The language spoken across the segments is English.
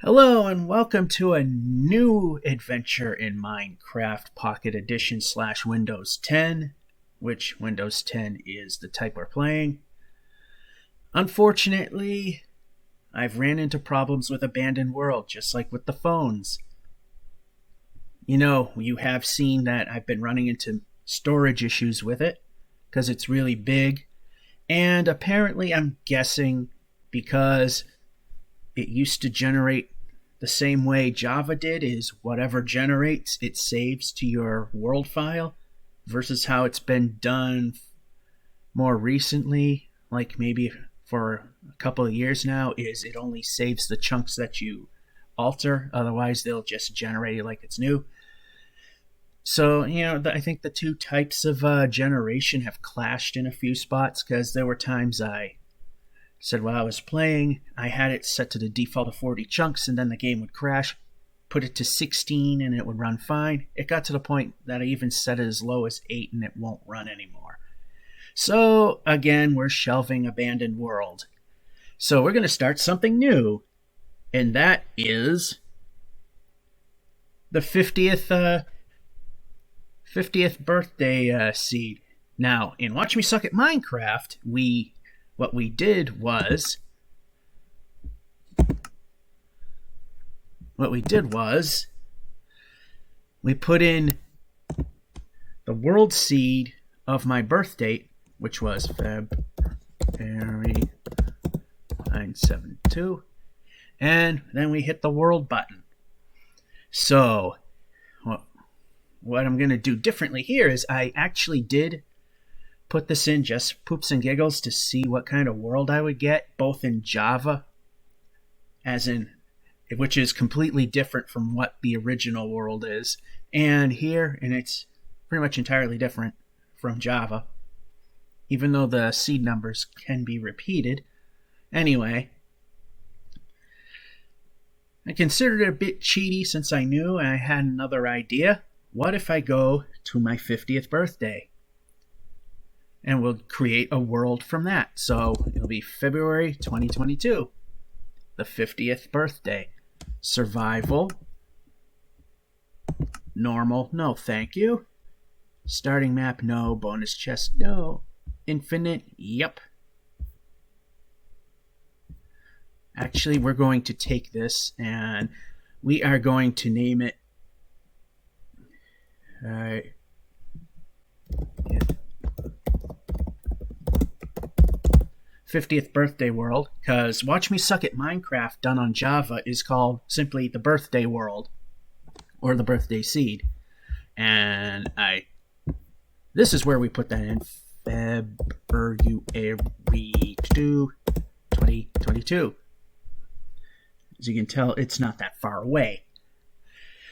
Hello and welcome to a new adventure in Minecraft Pocket Edition / Windows 10, which Windows 10 is the type we're playing. Unfortunately, I've ran into problems with Abandoned World, just like with the phones. You know, you have seen that I've been running into storage issues with it, because it's really big, and apparently I'm guessing because it used to generate the same way Java did, is whatever generates, it saves to your world file, versus how it's been done more recently, like maybe for a couple of years now, is it only saves the chunks that you alter, otherwise they'll just generate it like it's new. So, you know, I think the two types of generation have clashed in a few spots, because there were times I said while I was playing, I had it set to the default of 40 chunks, and then the game would crash. Put it to 16 and it would run fine. It got to the point that I even set it as low as 8 and it won't run anymore. So again, we're shelving Abandoned World. So we're going to start something new, and that is the 50th birthday seed. Now, in Watch Me Suck at Minecraft, what we did was we put in the world seed of my birth date, which was February 972, and then we hit the world button. So what I'm going to do differently here is I actually did put this in just poops and giggles to see what kind of world I would get, both in Java, which is completely different from what the original world is, and here, and it's pretty much entirely different from Java, even though the seed numbers can be repeated. Anyway, I considered it a bit cheaty since I knew I had another idea. What if I go to my 50th birthday? And we'll create a world from that. So it'll be February 2022, the 50th birthday. Survival. Normal, no thank you. Starting map, no. Bonus chest, no. Infinite, yep. Actually, we're going to take this and we are going to name it 50th birthday world, because Watch Me Suck at Minecraft done on Java is called simply the birthday world or the birthday seed, and this is where we put that in February 2022. As you can tell, it's not that far away.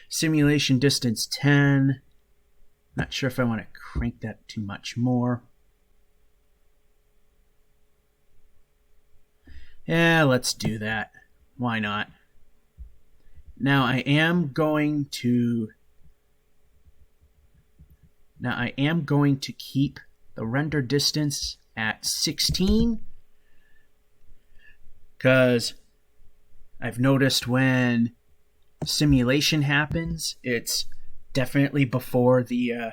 Simulation distance 10. Not sure if I want to crank that too much more. Yeah, let's do that. Why not? Now I am going to keep the render distance at 16, because I've noticed when simulation happens, it's definitely before the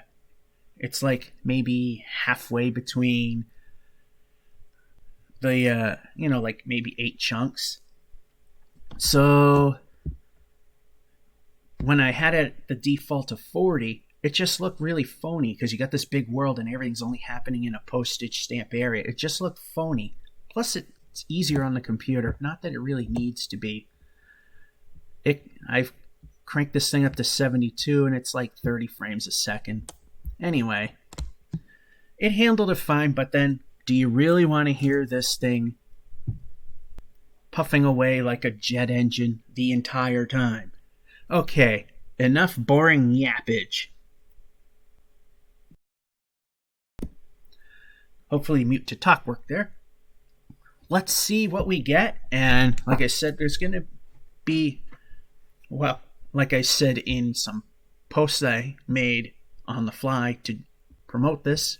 it's like maybe halfway between the like maybe 8 chunks. So when I had it the default of 40, it just looked really phony, because you got this big world and everything's only happening in a postage stamp area. It just looked phony. Plus it's easier on the computer. Not that it really needs to be. I've cranked this thing up to 72 and it's like 30 frames a second. Anyway, it handled it fine, but then do you really want to hear this thing puffing away like a jet engine the entire time? Okay, enough boring yappage. Hopefully mute to talk worked there. Let's see what we get. And like I said, there's going to be, well, like I said in some posts I made on the fly to promote this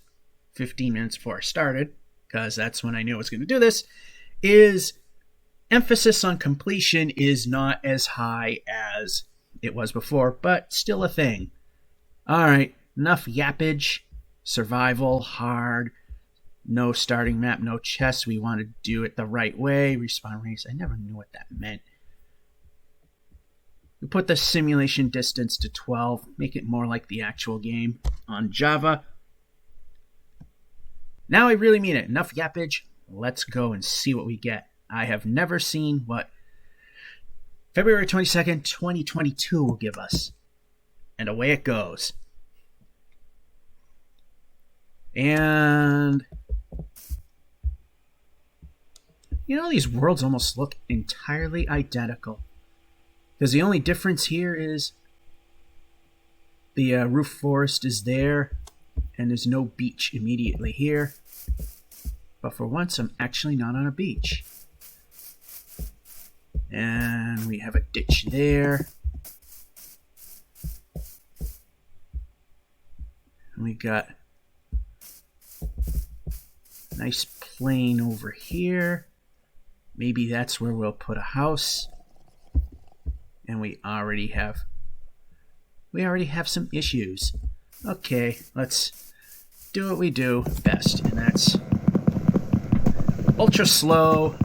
15 minutes before I started, because that's when I knew I was going to do this, is Emphasis on completion is not as high as it was before, but still a thing. Alright, enough yappage. Survival, hard, no starting map, no chests. We want to do it the right way. Respawn race, I never knew what that meant. We put the simulation distance to 12, make it more like the actual game on Java. Now I really mean it. Enough yappage. Let's go and see what we get. I have never seen what February 22nd, 2022 will give us. And away it goes. And you know, these worlds almost look entirely identical. Because the only difference here is the roof forest is there and there's no beach immediately here. But for once, I'm actually not on a beach. And we have a ditch there. And we got a nice plain over here. Maybe that's where we'll put a house. And we already have some issues. Okay, let's do what we do best, and that's ultra slow,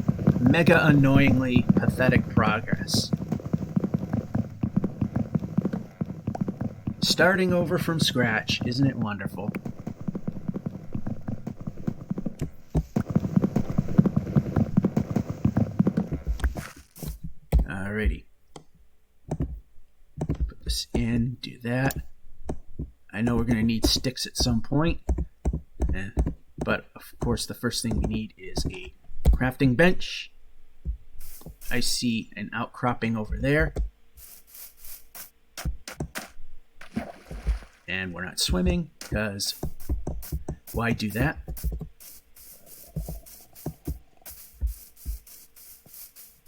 mega annoyingly pathetic progress. Starting over from scratch, isn't it wonderful? Alrighty. Put this in, do that. I know we're going to need sticks at some point, but of course the first thing we need is a crafting bench. I see an outcropping over there. And we're not swimming, because why do that?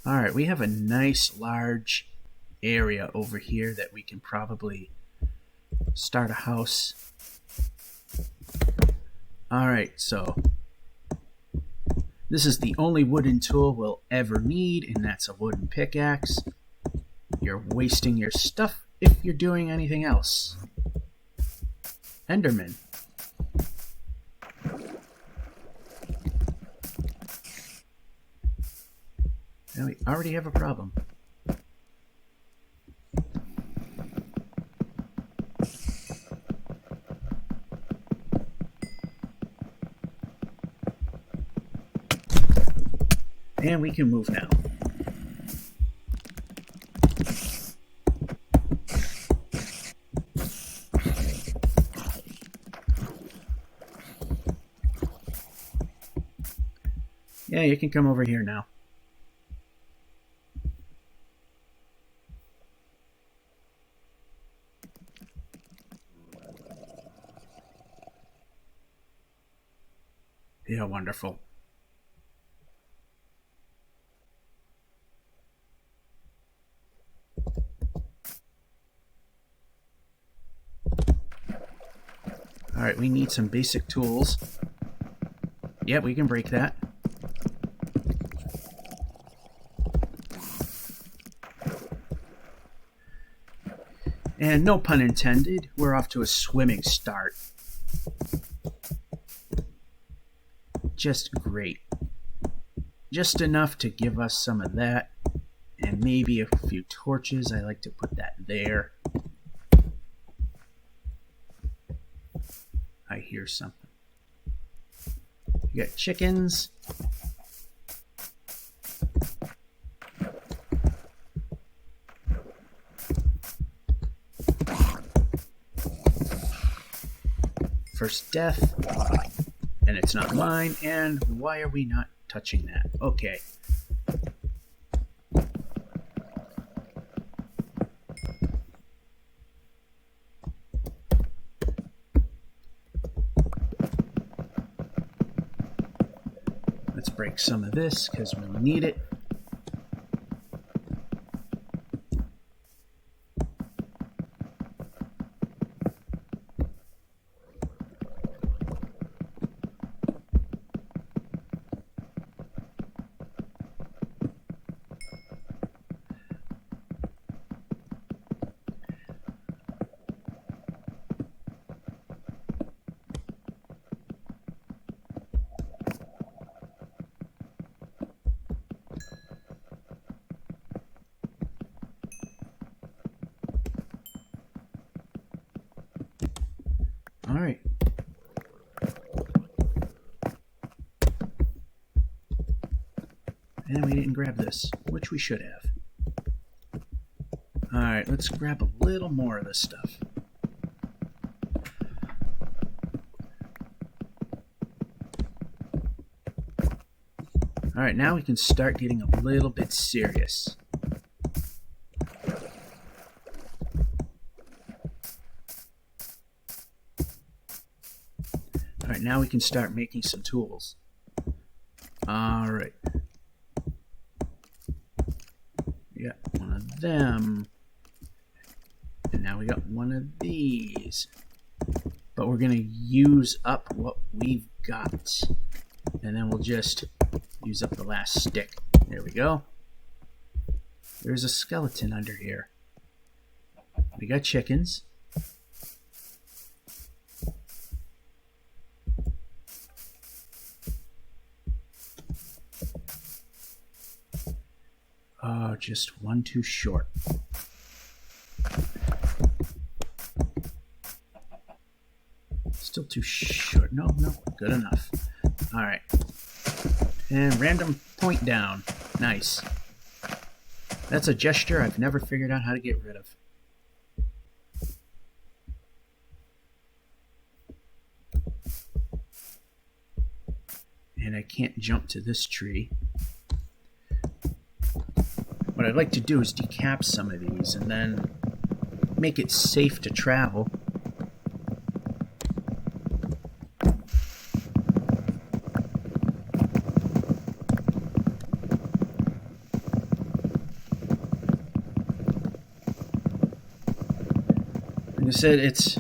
Alright, we have a nice large area over here that we can probably start a house. Alright, so this is the only wooden tool we'll ever need, and that's a wooden pickaxe. You're wasting your stuff if you're doing anything else. Enderman. Now we already have a problem. And we can move now. Yeah, you can come over here now. Yeah, wonderful. Alright, we need some basic tools. Yeah, we can break that. And no pun intended, we're off to a swimming start. Just great. Just enough to give us some of that. And maybe a few torches. I like to put that there. I hear something. You got chickens. First death. And it's not mine. And why are we not touching that? Okay. Let's break some of this because we need it. And we didn't grab this, which we should have. Alright, let's grab a little more of this stuff. Alright, now we can start getting a little bit serious. Alright, now we can start making some tools. Alright. We got one of them. And now we got one of these. But we're going to use up what we've got. And then we'll just use up the last stick. There we go. There's a skeleton under here. We got chickens. Oh, just one too short. Still too short. No, good enough. All right. And random point down. Nice. That's a gesture I've never figured out how to get rid of. And I can't jump to this tree. What I'd like to do is decap some of these and then make it safe to travel. Like I said, it's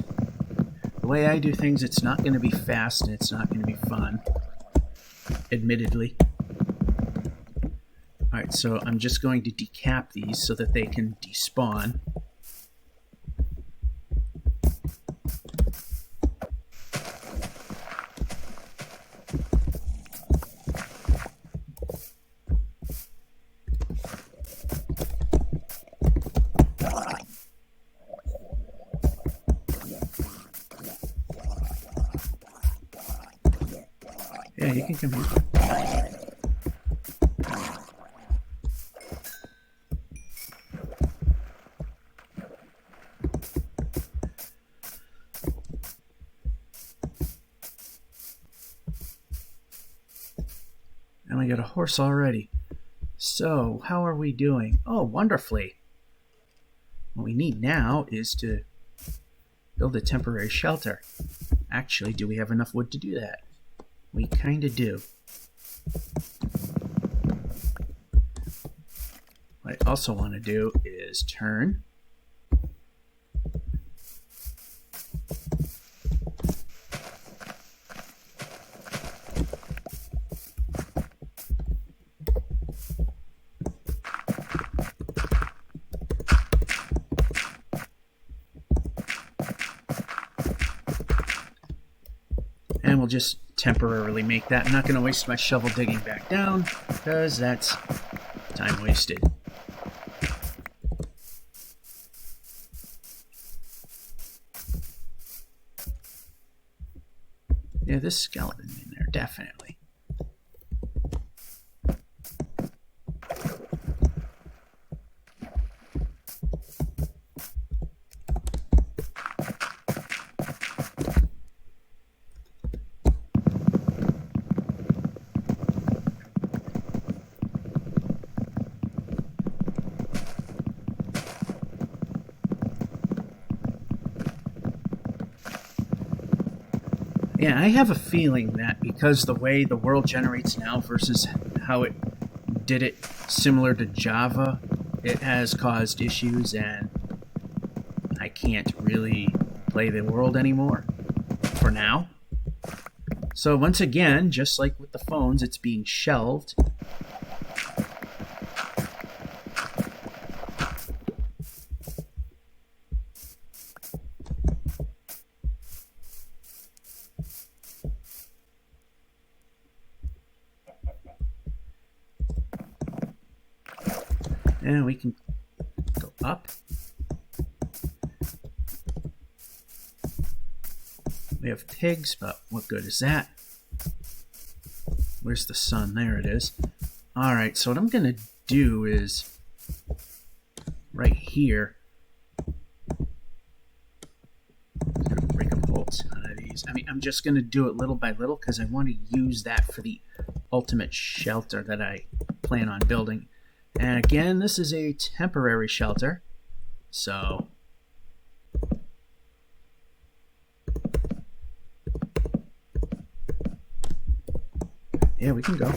the way I do things. It's not going to be fast and it's not going to be fun, admittedly. Alright, so I'm just going to decap these so that they can despawn. Yeah, you can come here. And we got a horse already. So, how are we doing? Oh, wonderfully. What we need now is to build a temporary shelter. Actually, do we have enough wood to do that? We kind of do. What I also want to do is turn. And we'll just temporarily make that. I'm not going to waste my shovel digging back down because that's time wasted. Yeah, this skeleton in there, definitely. Yeah, I have a feeling that because the way the world generates now versus how it did it similar to Java, it has caused issues and I can't really play the world anymore for now. So once again, just like with the phones, it's being shelved. And we can go up. We have pigs, but what good is that? Where's the sun? There it is. Alright, so what I'm going to do is right here, break up bolts out of these. I mean, I'm just going to do it little by little because I want to use that for the ultimate shelter that I plan on building. And again, this is a temporary shelter, so yeah, we can go.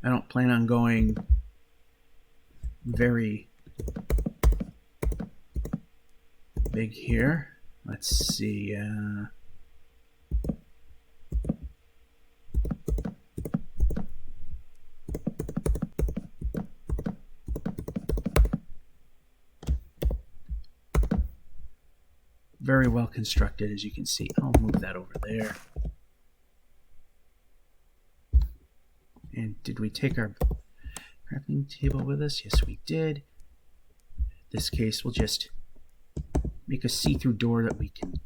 I don't plan on going very big here. Let's see. Very well constructed, as you can see. I'll move that over there. And did we take our crafting table with us? Yes, we did. In this case, we'll just make a see-through door that we can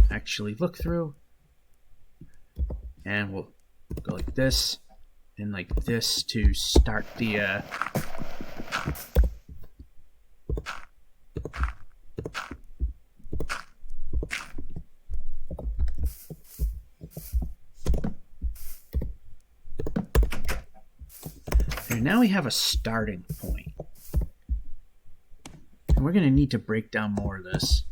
actually look through. And we'll go like this and like this to start the and now we have a starting point. And we're going to need to break down more of this.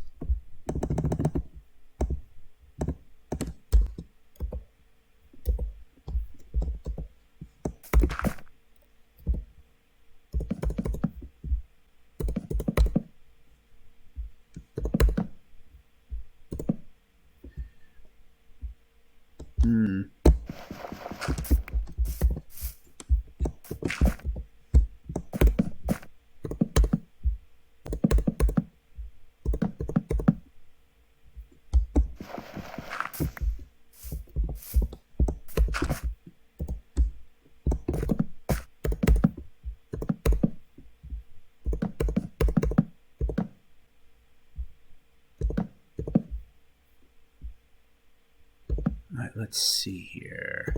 All right, let's see here.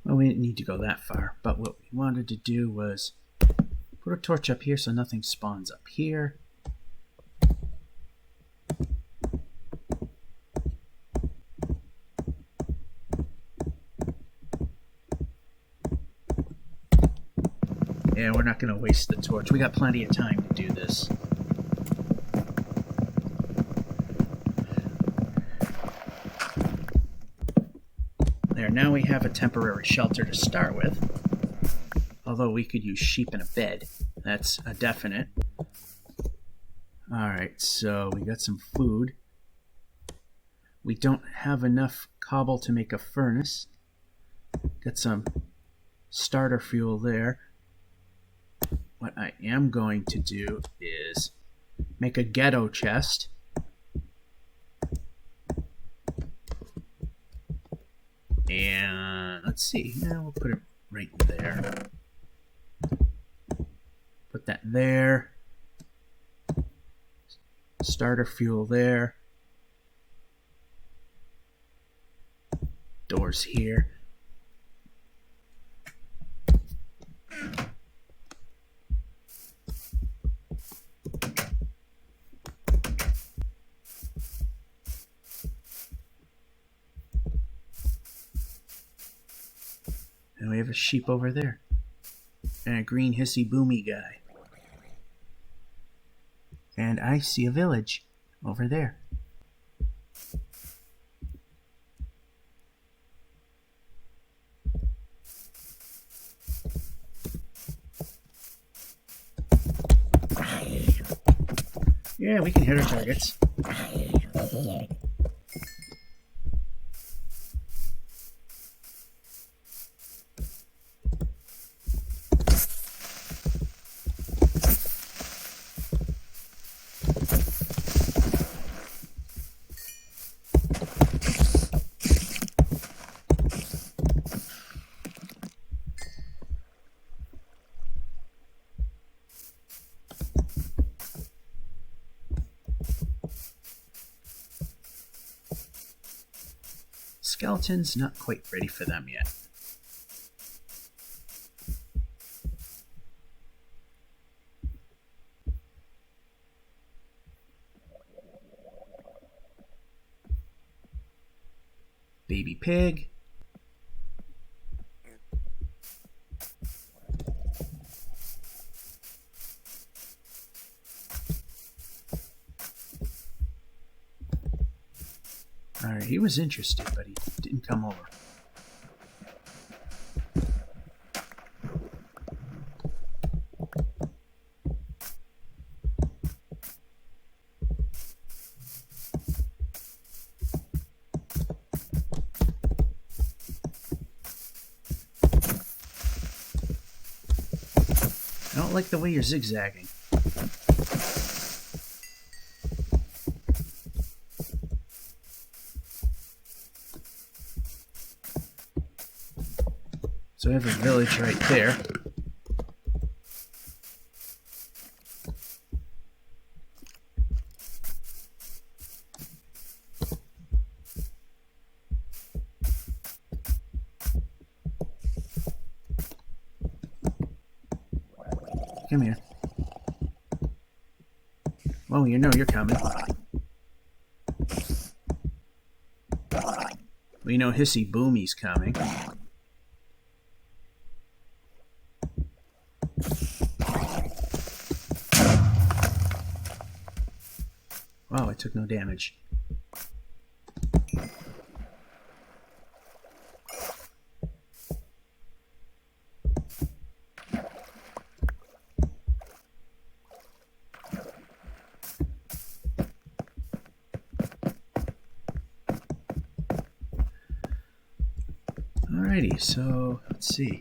Well, we didn't need to go that far, but what we wanted to do was put a torch up here so nothing spawns up here. Yeah, we're not going to waste the torch. We got plenty of time to do this. There, now we have a temporary shelter to start with. Although we could use sheep in a bed. That's a definite. Alright, so we got some food. We don't have enough cobble to make a furnace. Got some starter fuel there. What I am going to do is make a ghetto chest. And let's see. Yeah, we'll put it right there. Put that there. Starter fuel there. Doors here. And we have a sheep over there. And a green hissy boomy guy. And I see a village over there. Yeah, we can hit our targets. skeletons, not quite ready for them yet. Baby pig. Alright, he was interested, but he didn't come over. I don't like the way you're zigzagging. So we have a village right there. Come here. Well, you know you're coming. We know Hissy Boomy's coming. Wow, I took no damage. Alrighty, so let's see.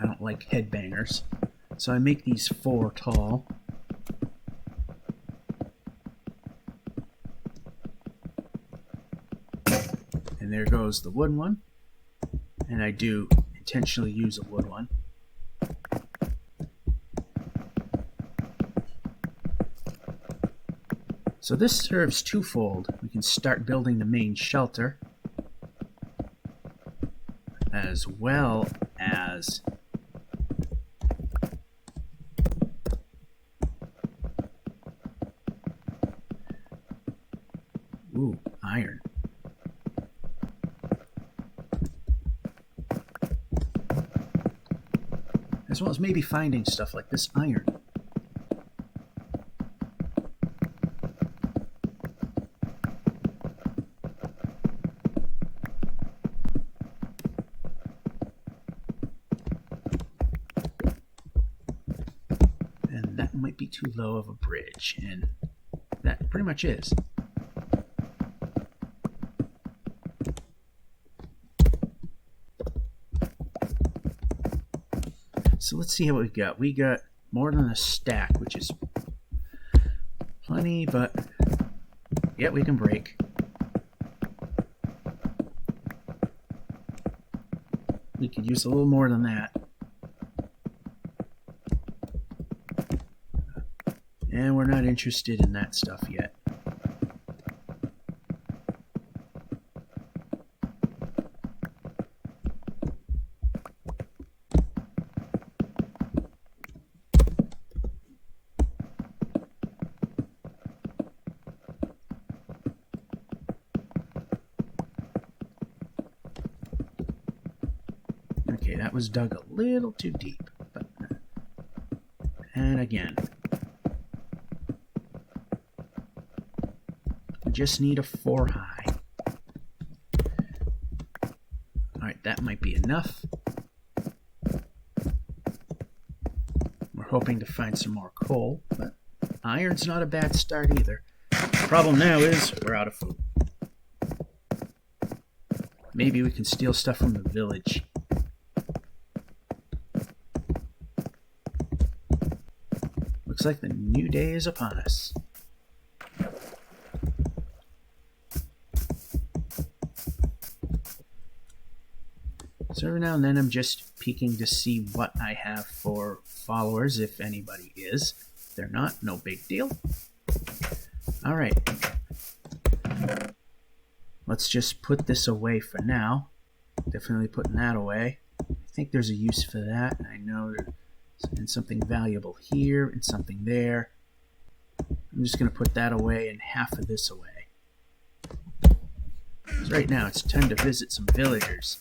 I don't like headbangers, so I make these 4 tall. And there goes the wood one. And I do intentionally use a wood one. So this serves twofold. We can start building the main shelter, as well as iron. As well as maybe finding stuff like this iron. And that might be too low of a bridge, and that pretty much is. So let's see what we've got. We got more than a stack, which is plenty, but yeah, we can break. We could use a little more than that. And we're not interested in that stuff yet. Okay, that was dug a little too deep. But, and again. We just need a 4 high. Alright, that might be enough. We're hoping to find some more coal, but iron's not a bad start either. The problem now is we're out of food. Maybe we can steal stuff from the village. Looks like the new day is upon us. So every now and then I'm just peeking to see what I have for followers, if anybody is. If they're not, no big deal. All right. Let's just put this away for now. Definitely putting that away. I think there's a use for that. I know there's something valuable here and something there. I'm just going to put that away and half of this away. So right now it's time to visit some villagers.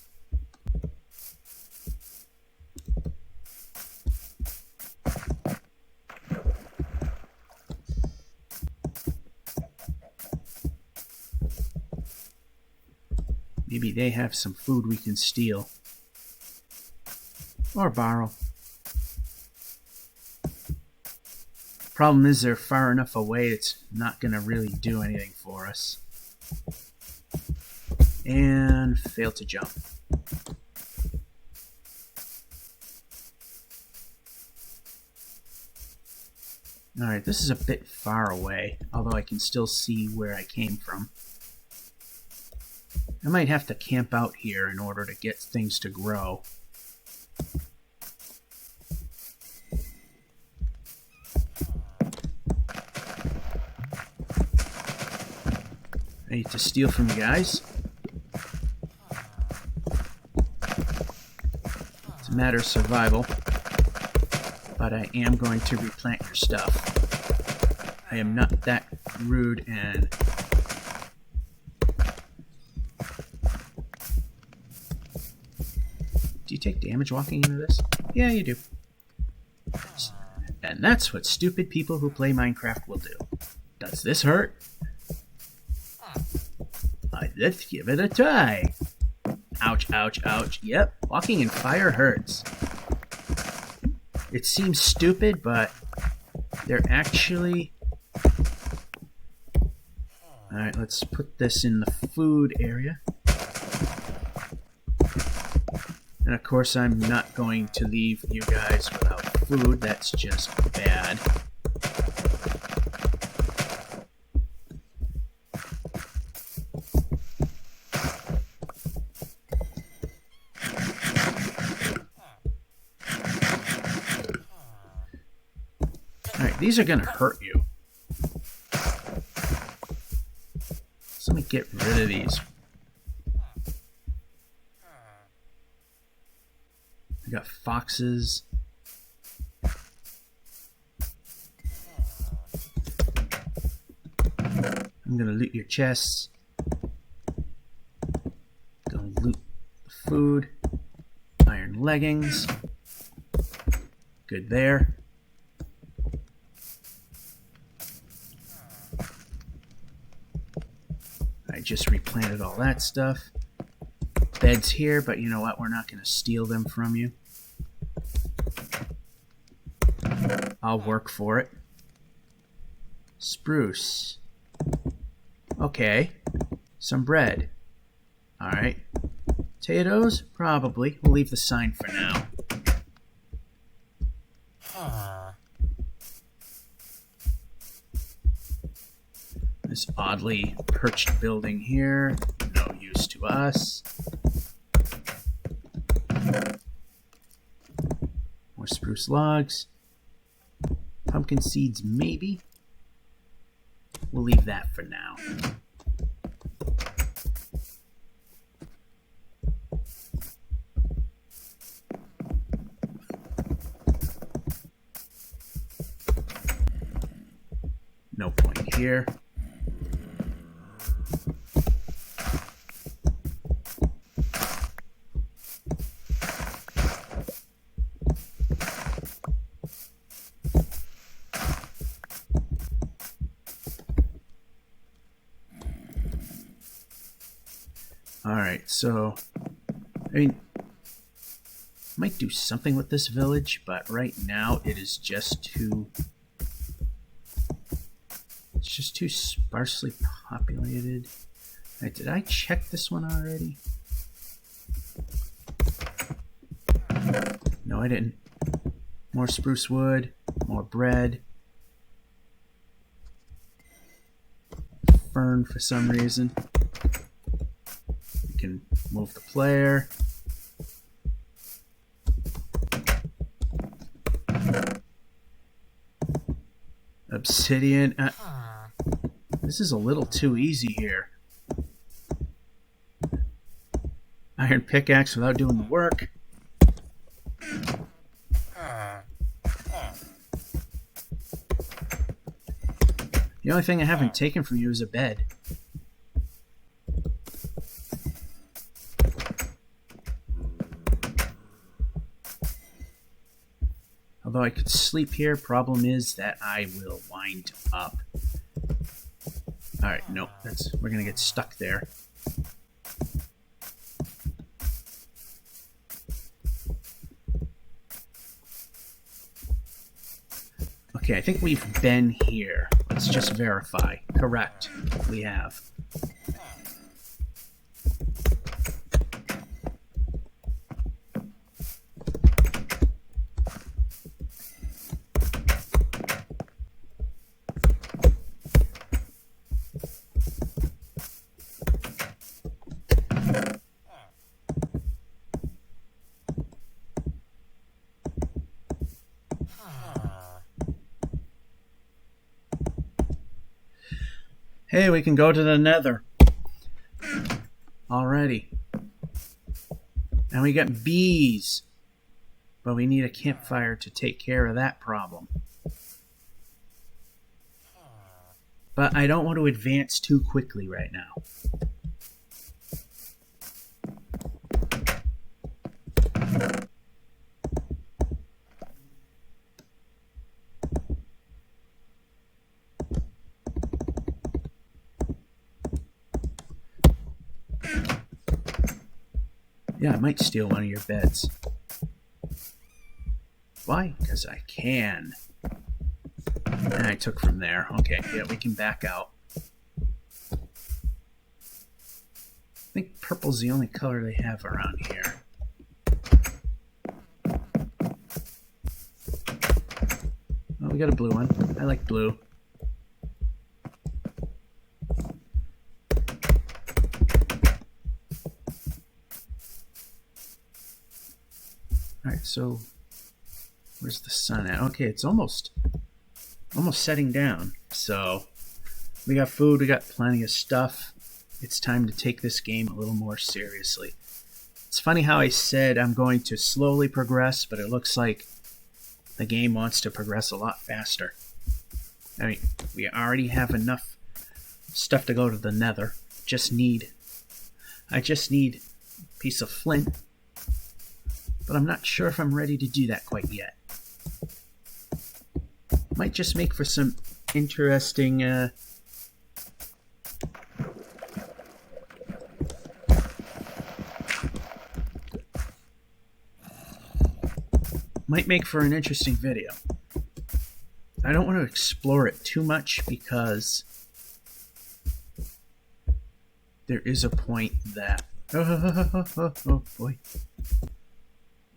Maybe they have some food we can steal. Or borrow. Problem is they're far enough away it's not going to really do anything for us. And fail to jump. Alright, this is a bit far away, although I can still see where I came from. I might have to camp out here in order to get things to grow. Ready to steal from you guys. It's a matter of survival, but I am going to replant your stuff. I am not that rude and... Do you take damage walking into this? Yeah, you do. And that's what stupid people who play Minecraft will do. Does this hurt? Let's give it a try. Ouch, ouch, ouch. Yep, walking in fire hurts. It seems stupid, but they're actually... Alright, let's put this in the food area. And of course I'm not going to leave you guys without food. That's just bad. Alright, these are going to hurt you. So let me get rid of these. We got foxes. I'm gonna loot your chests. Gonna loot the food. Iron leggings. Good there. I just replanted all that stuff. Beds here, but you know what? We're not going to steal them from you. I'll work for it. Spruce. Okay. Some bread. Alright. Potatoes? Probably. We'll leave the sign for now. This oddly perched building here. No use to us. More spruce logs. Pumpkin seeds, maybe. We'll leave that for now. No point here. Alright, so, I mean, might do something with this village, but right now it is just too, it's just too sparsely populated. Right, did I check this one already? No, I didn't. More spruce wood, more bread. Fern for some reason. Can move the player. Obsidian. This is a little too easy here. Iron pickaxe without doing the work. The only thing I haven't taken from you is a bed. Although I could sleep here, problem is that I will wind up. Alright, no, we're gonna get stuck there. Okay, I think we've been here. Let's just verify. Correct. We have. Hey, we can go to the Nether. Alrighty. And we got bees. But we need a campfire to take care of that problem. But I don't want to advance too quickly right now. Yeah, I might steal one of your beds. Why? Because I can. And I took from there. Okay, yeah, we can back out. I think purple's the only color they have around here. Oh, we got a blue one. I like blue. Alright, so where's the sun at? Okay, it's almost setting down. So we got food, we got plenty of stuff. It's time to take this game a little more seriously. It's funny how I said I'm going to slowly progress, but it looks like the game wants to progress a lot faster. I mean, we already have enough stuff to go to the Nether. I just need a piece of flint. But I'm not sure if I'm ready to do that quite yet. Might just make for some interesting might make for an interesting video. I don't want to explore it too much because there is a point that oh boy.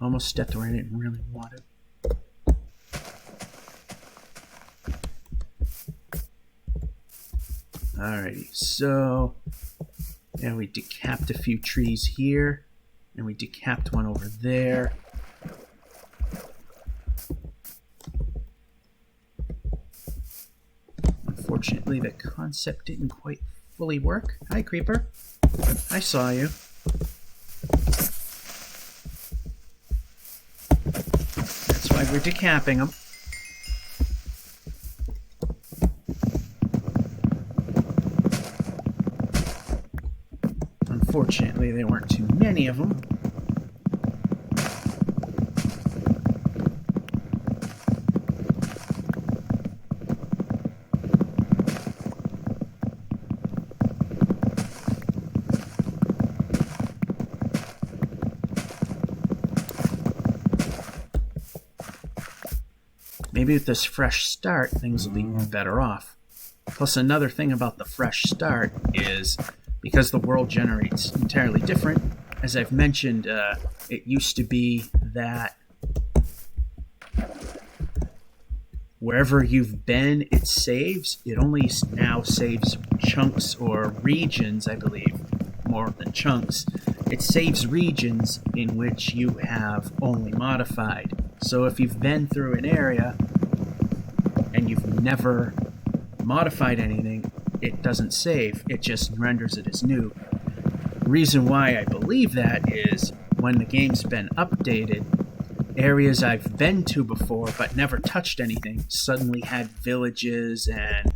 Almost stepped where I didn't really want to. Alrighty, so yeah, we decapped a few trees here, and we decapped one over there. Unfortunately, the concept didn't quite fully work. Hi, Creeper. I saw you. We're decapping them. Unfortunately, there weren't too many of them. Maybe with this fresh start, things will be better off. Plus, another thing about the fresh start is because the world generates entirely different. As I've mentioned, it used to be that wherever you've been, it saves. It only now saves chunks or regions, I believe, more than chunks. It saves regions in which you have only modified. So if you've been through an area and you've never modified anything, it doesn't save. It just renders it as new. Reason why I believe that is when the game's been updated, areas I've been to before but never touched anything suddenly had villages and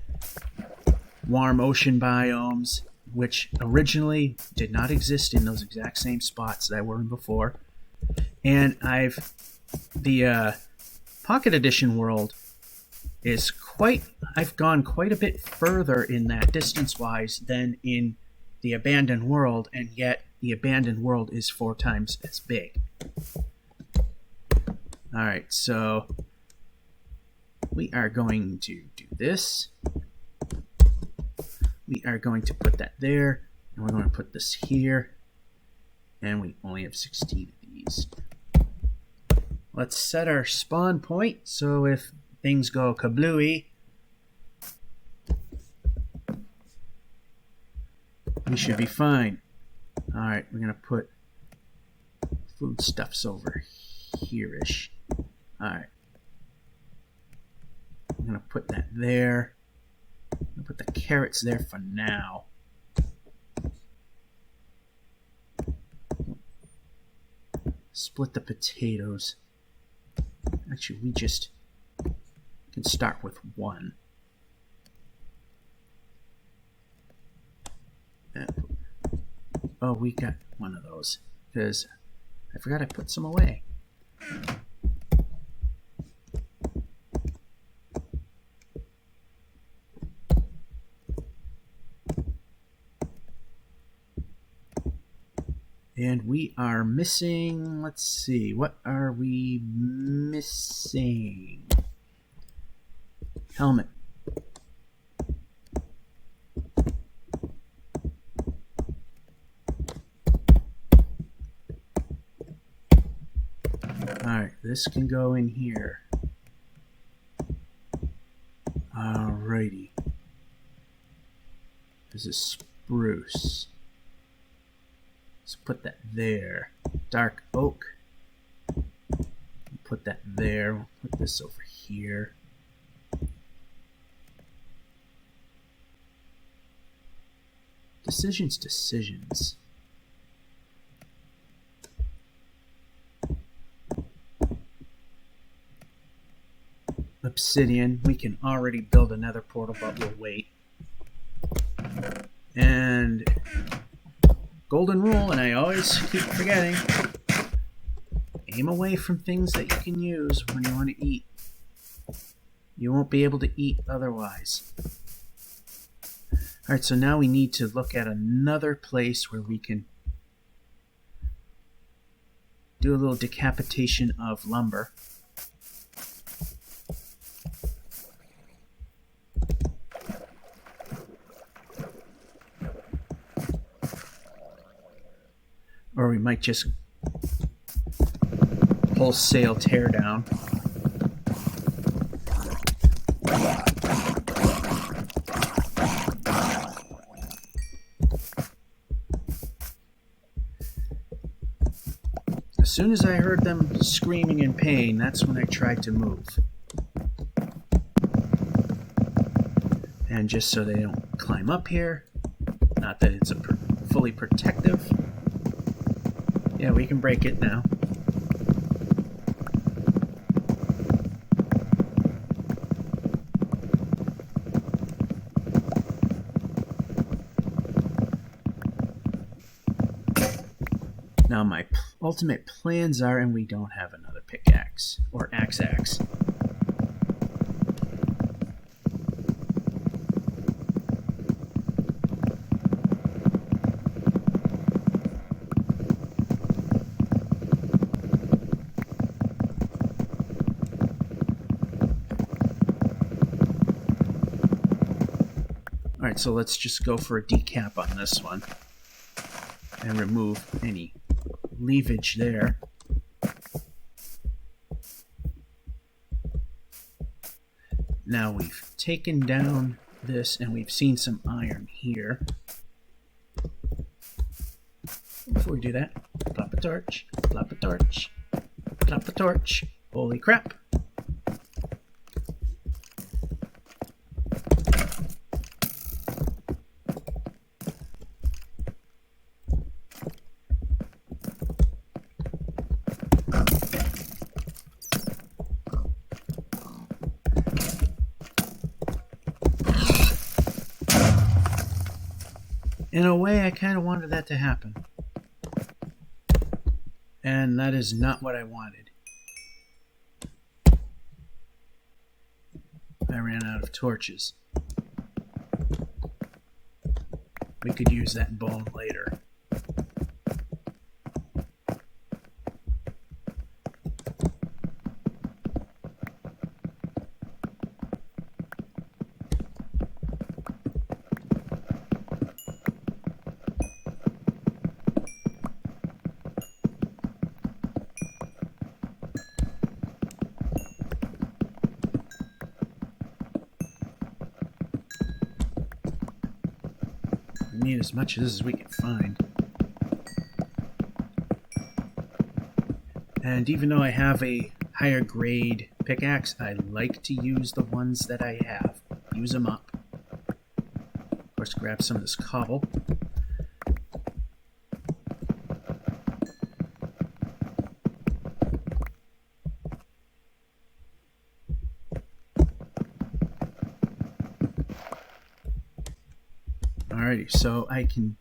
warm ocean biomes, which originally did not exist in those exact same spots that I were in before. And the Pocket Edition world is I've gone quite a bit further in that distance-wise than in the Abandoned World, and yet the Abandoned World is 4 times as big. Alright, so we are going to do this. We are going to put that there, and we're going to put this here, and we only have 16 of these. Let's set our spawn point, so if things go kablooey, we should be fine. Alright, we're going to put foodstuffs over here-ish. Alright. I'm going to put that there. I'm going to put the carrots there for now. Split the potatoes. Actually, we just can start with one. Oh, we got one of those because I forgot I put some away. And we are missing, let's see, what are we missing? Helmet. Alright, this can go in here. Alrighty. This is spruce. Let's put that there. Dark oak. Put that there. We'll put this over here. Decisions. Obsidian. We can already build another portal, but we'll wait. And golden rule, and I always keep forgetting, aim away from things that you can use when you want to eat. You won't be able to eat otherwise. Alright, so now we need to look at another place where we can do a little decapitation of lumber. Or we might just wholesale tear down. As soon as I heard them screaming in pain, that's when I tried to move. And just so they don't climb up here, not that it's fully protective. Yeah, we can break it now. Now my ultimate plans are, and we don't have another pickaxe or axe. Alright, so let's just go for a decap on this one and remove any leavage there. Now we've taken down this and we've seen some iron here. Before we do that, plop a torch, plop a torch, plop a torch. Holy crap. In a way, I kind of wanted that to happen. And that is not what I wanted. I ran out of torches. We could use that bone later. We need as much of this as we can find. And even though I have a higher grade pickaxe, I like to use the ones that I have. Use them up. Of course, grab some of this cobble. Alrighty, so I can...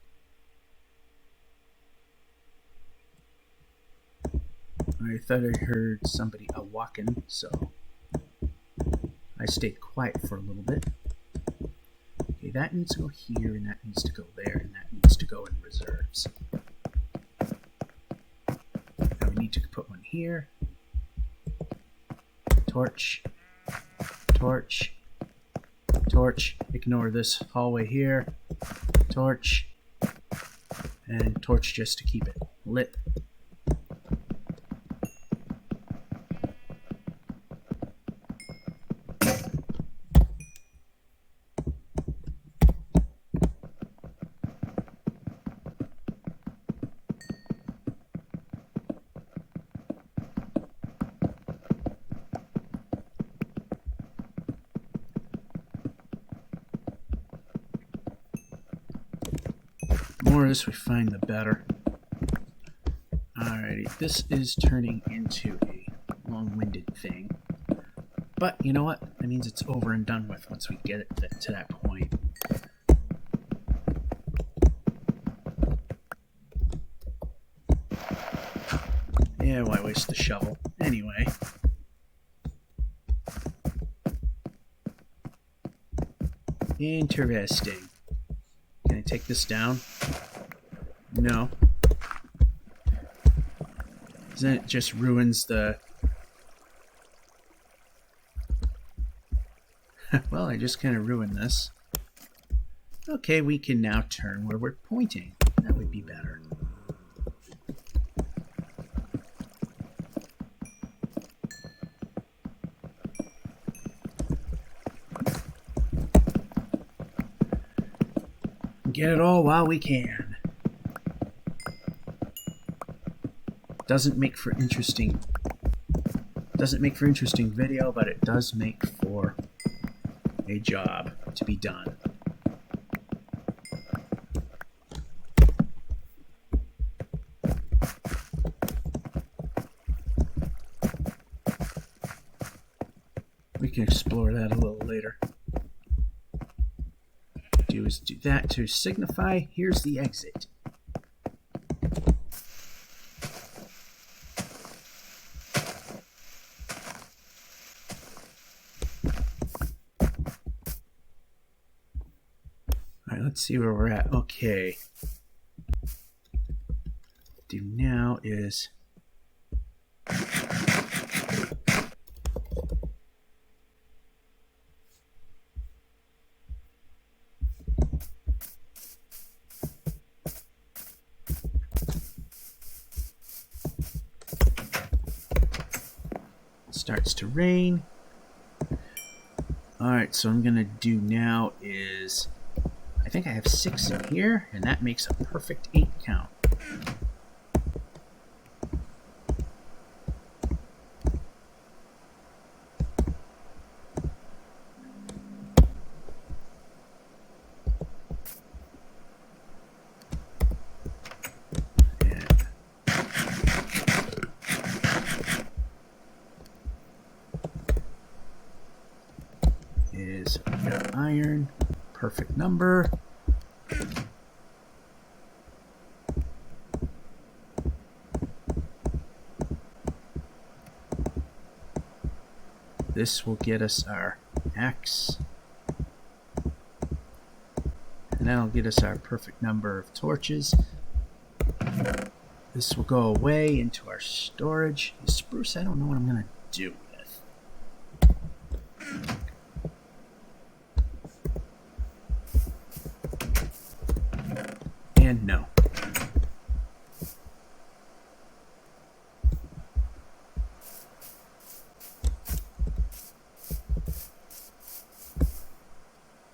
I thought I heard somebody a-walking, so I stayed quiet for a little bit. Okay, that needs to go here, and that needs to go there, and that needs to go in reserves. Now we need to put one here. Torch. Torch. Torch. Ignore this hallway here. Torch. And torch just to keep it lit. The more of this we find, the better. Alrighty, this is turning into a long-winded thing. But you know what? That means it's over and done with once we get it to that point. Yeah, why waste the shovel? Anyway. Interesting. Can I take this down? No. Then it just ruins the... Well, I just kind of ruined this. Okay, we can now turn where we're pointing. That would be better. Get it all while we can. Doesn't make for interesting video, but it does make for a job to be done. We can explore that a little later. Do that to signify here's the exit. Alright, let's see where we're at. Okay. Do now is starts to rain. Alright, so I'm gonna do now is I think I have 6 in here, and that makes a perfect 8 count. Is iron, perfect number. This will get us our X. And that'll get us our perfect number of torches. This will go away into our storage. The spruce, I don't know what I'm going to do with. And no.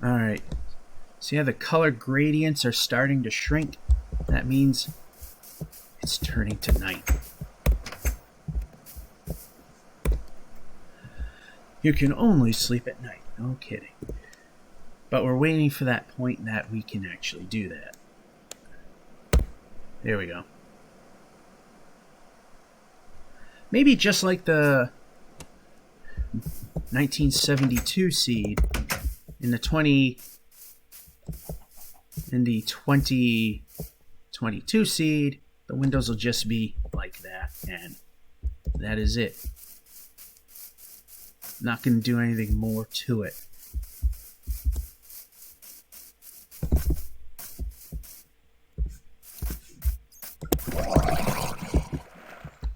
Alright. See how the color gradients are starting to shrink? That means it's turning to night. You can only sleep at night. No kidding. But we're waiting for that point that we can actually do that. There we go. Maybe just like the 1972 seed in the 2022 seed, the windows will just be like that, and that is it. Not going to do anything more to it.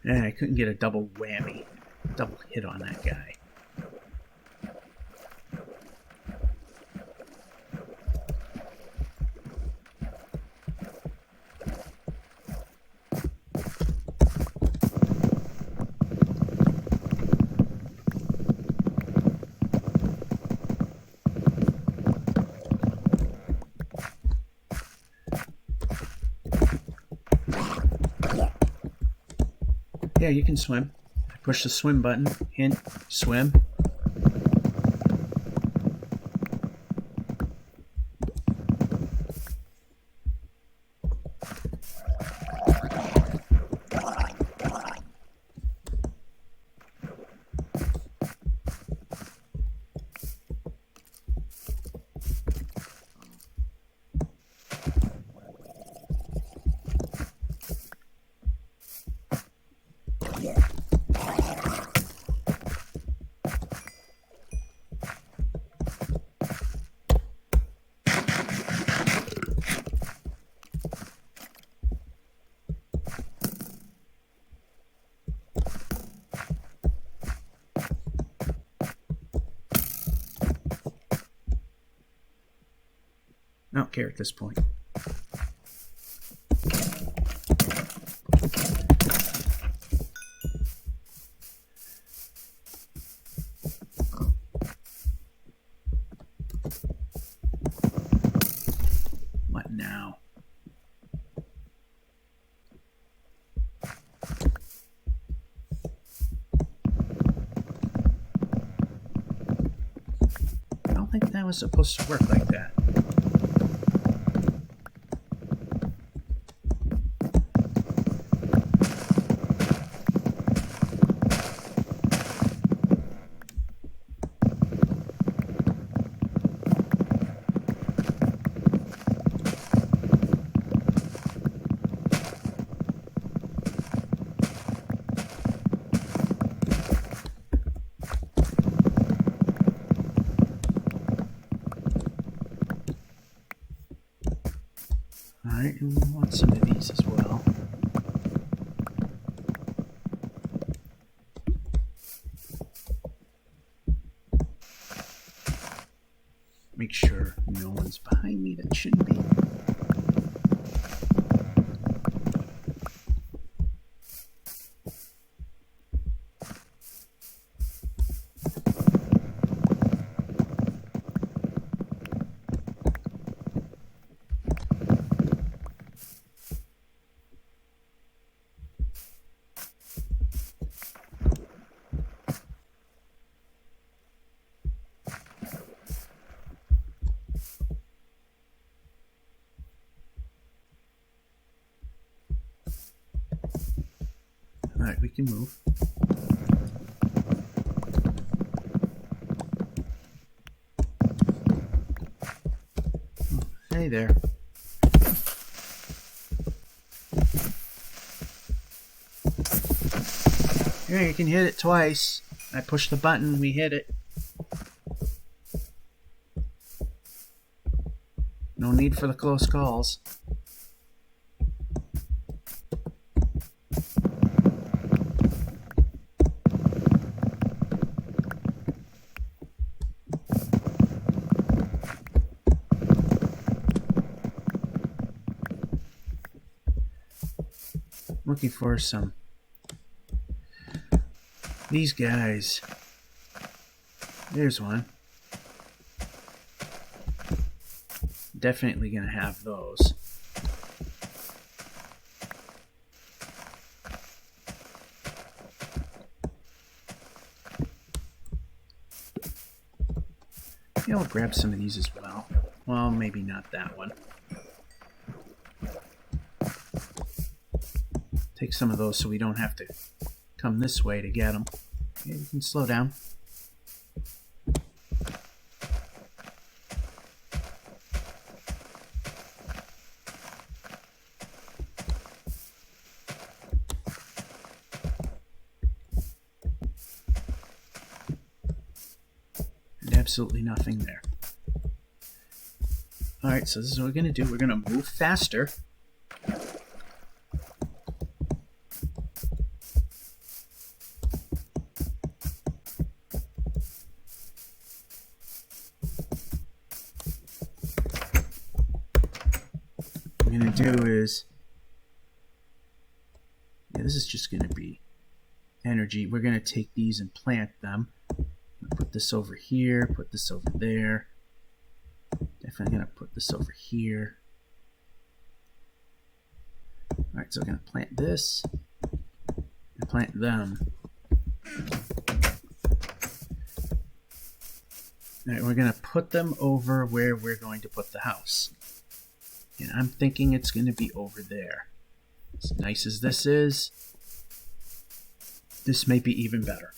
And I couldn't get a double whammy, double hit on that guy. Yeah, you can swim. Push the swim button. Hint, swim. I don't care at this point. What now? I don't think that was supposed to work like that. Alright, and we want some of these as well. Make sure no one's behind me that shouldn't be. Alright, we can move. Oh, hey there. Yeah, you can hit it twice. I pushed the button, we hit it. No need for the close calls. Looking for some. These guys. There's one. Definitely gonna have those. Yeah, we'll grab some of these as well. Well, maybe not that one. Take some of those so we don't have to come this way to get them. Okay, we can slow down. And absolutely nothing there. Alright, so this is what we're going to do. We're going to move faster. What we're going to do is, this is just going to be energy. We're going to take these and plant them. Put this over here, put this over there. Definitely going to put this over here. Alright, so we're going to plant this and plant them. Alright, we're going to put them over where we're going to put the house. And I'm thinking it's going to be over there. As nice as this is, this may be even better.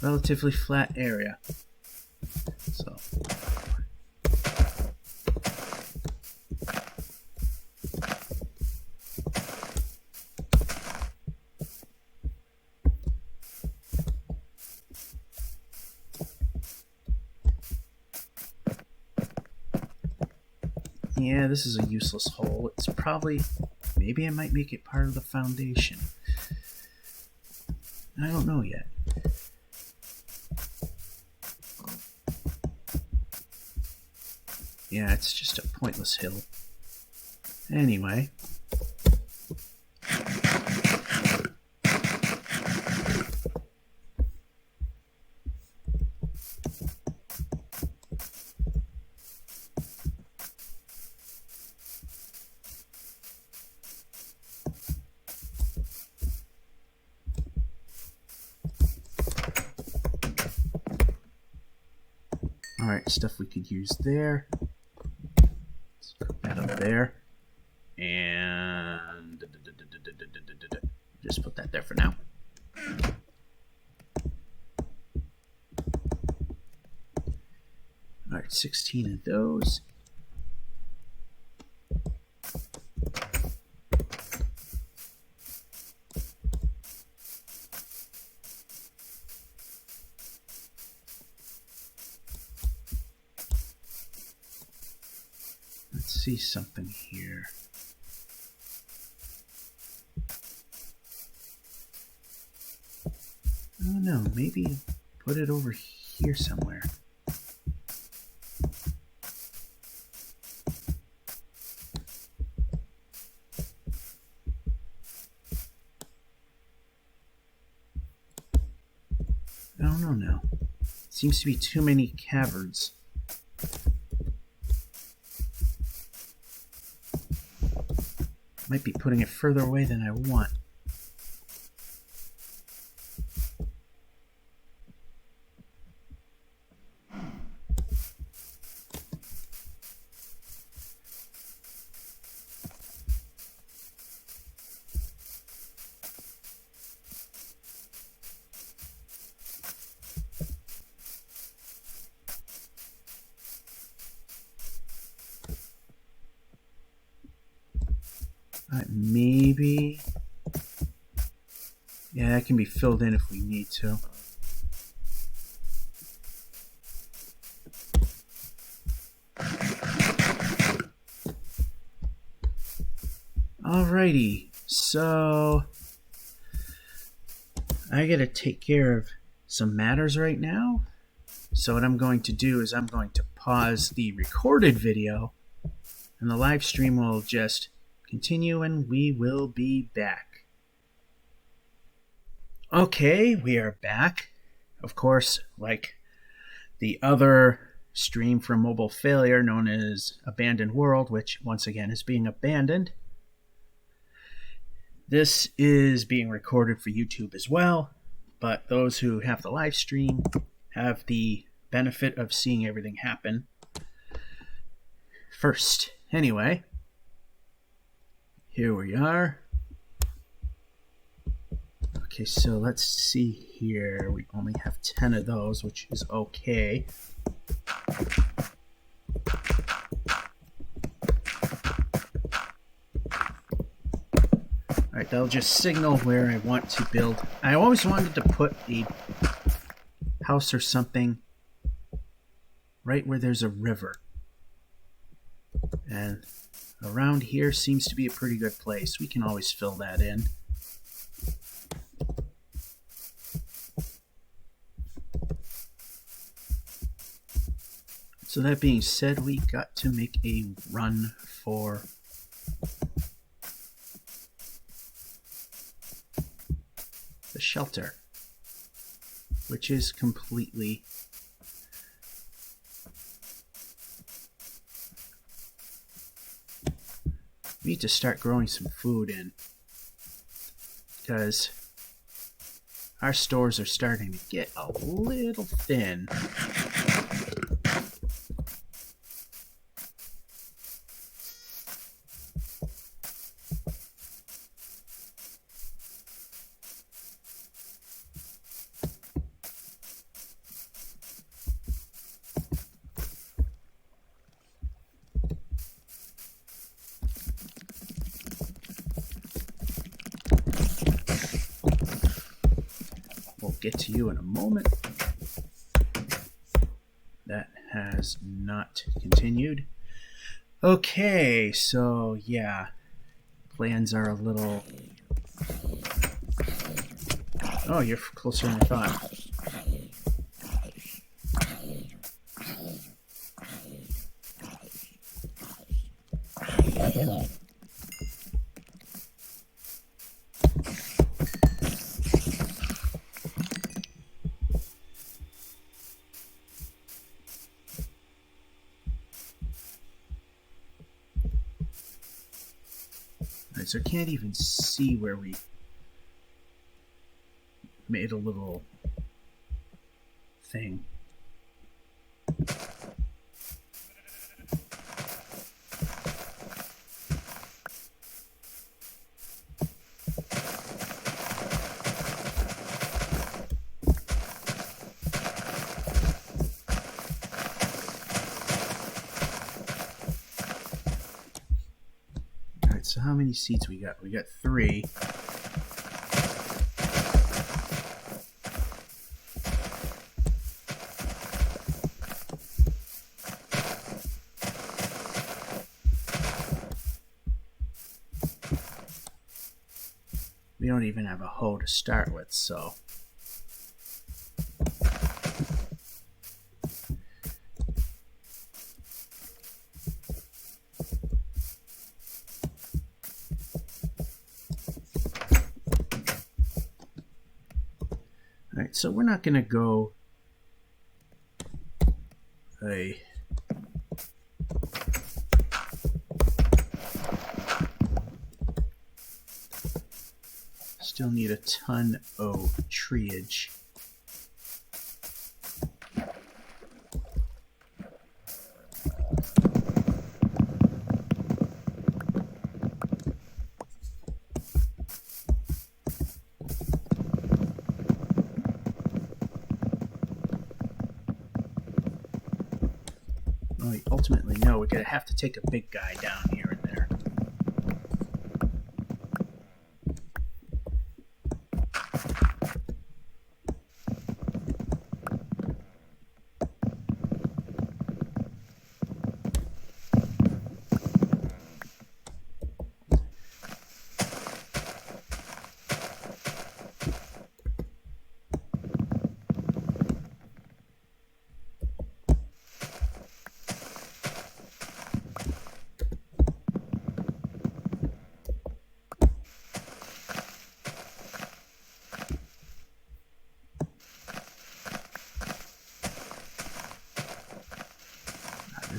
Relatively flat area. So yeah, this is a useless hole. It's probably, maybe I might make it part of the foundation. I don't know yet. Yeah, it's just a pointless hill. Anyway. Alright, stuff we could use there. Let's put that up there. And just put that there for now. Alright, 16 of those. Let's see something here. Oh no, maybe put it over here somewhere. I don't know now. Seems to be too many caverns. Might be putting it further away than I want. Maybe. Yeah, that can be filled in if we need to. Alrighty, so I gotta take care of some matters right now. So what I'm going to do is I'm going to pause the recorded video and the live stream will just continue and we will be back. Okay, we are back. Of course, like the other stream for mobile failure known as Abandoned World, which once again is being abandoned. This is being recorded for YouTube as well, but those who have the live stream have the benefit of seeing everything happen first. Anyway, here we are. Okay, so let's see here. We only have 10 of those, which is okay. Alright, that'll just signal where I want to build. I always wanted to put a house or something right where there's a river. And around here seems to be a pretty good place. We can always fill that in. So that being said, we got to make a run for the shelter, which is completely we need to start growing some food in because our stores are starting to get a little thin. Get to you in a moment. That has not continued. Okay, so yeah, plans are a little... Oh, you're closer than I thought. So I can't even see where we made a little thing. So how many seats we got? We got 3. We don't even have a hoe to start with, so... Alright, so we're not going to go still need a ton of treeage. Ultimately, no, we're going to have to take a big guy down here and there.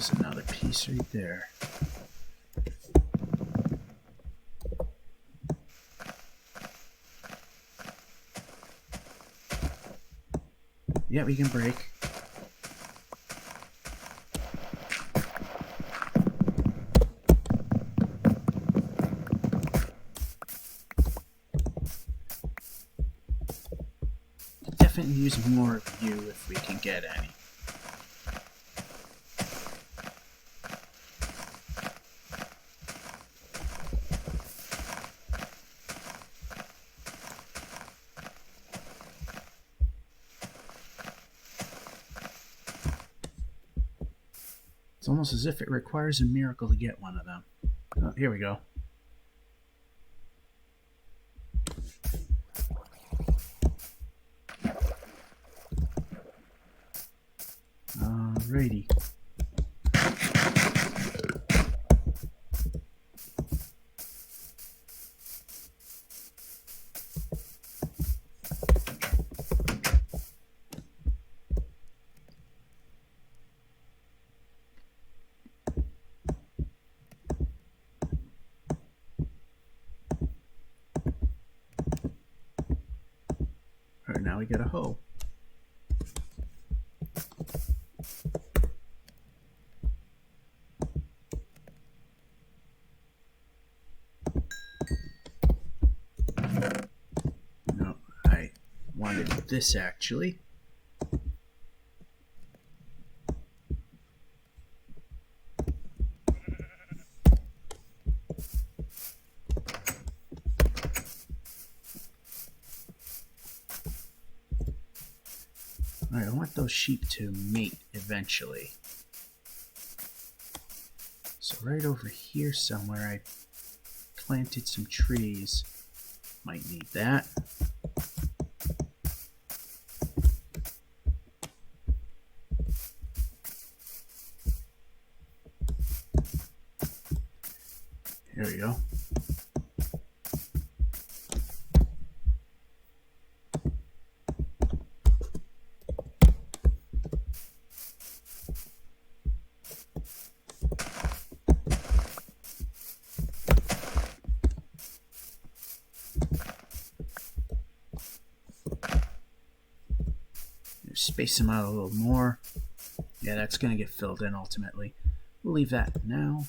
There's another piece right there. Yeah, we can break. Definitely use more of you if we can get any. It's almost as if it requires a miracle to get one of them. Oh, here we go. Alrighty. Alright, now we get a hoe. No, I wanted this actually. Alright, I want those sheep to mate eventually. So right over here somewhere I planted some trees. Might need that. There we go. Space them out a little more. Yeah, that's going to get filled in ultimately. We'll leave that now.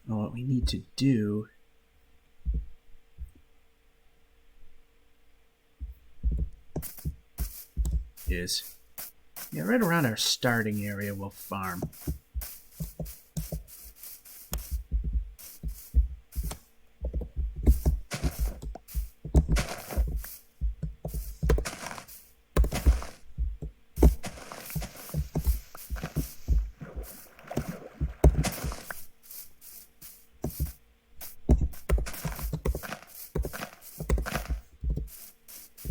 Well, what we need to do is, yeah, right around our starting area we'll farm.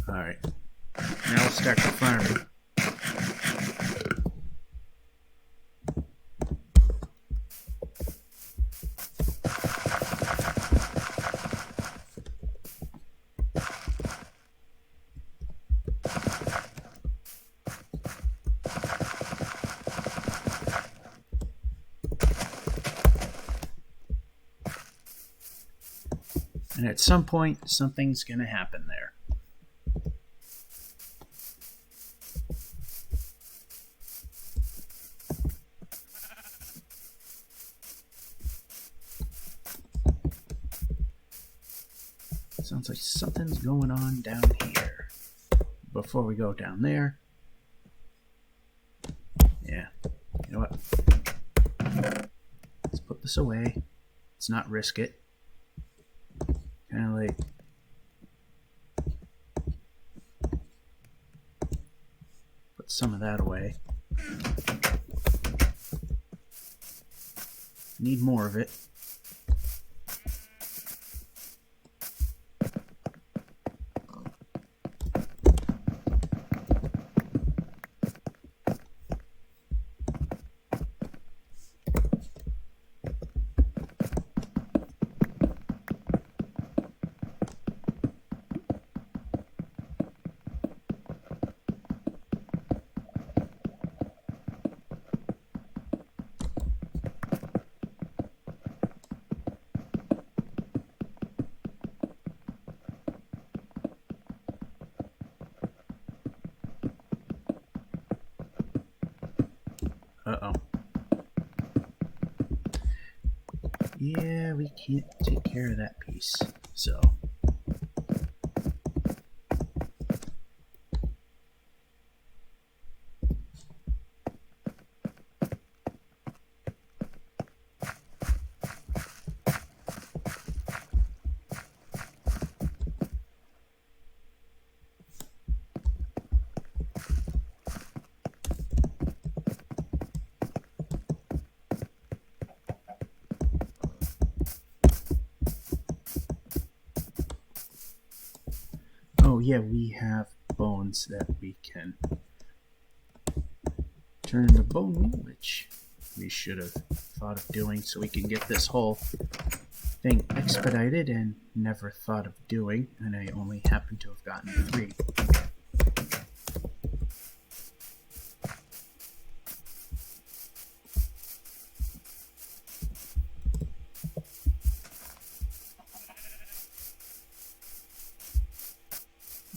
Alright, now we'll start the farming. And at some point, something's going to happen there. Sounds like something's going on down here. Before we go down there, yeah, you know what? Let's put this away. Let's not risk it. Kind of like put some of that away. Need more of it. Uh-oh. Yeah, we can't take care of that piece, so... Oh yeah, we have bones that we can turn into bone meal, which we should have thought of doing so we can get this whole thing expedited and never thought of doing, and I only happen to have gotten 3.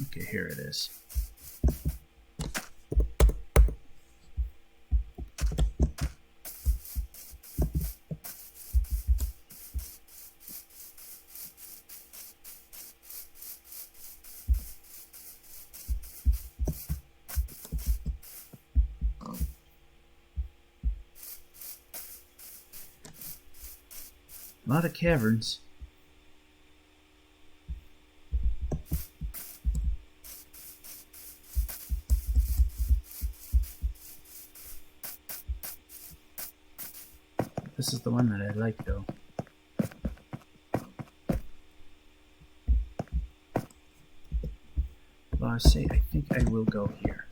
Okay, here it is. A lot of caverns. This is the one that I like, though. Well, I say I think I will go here.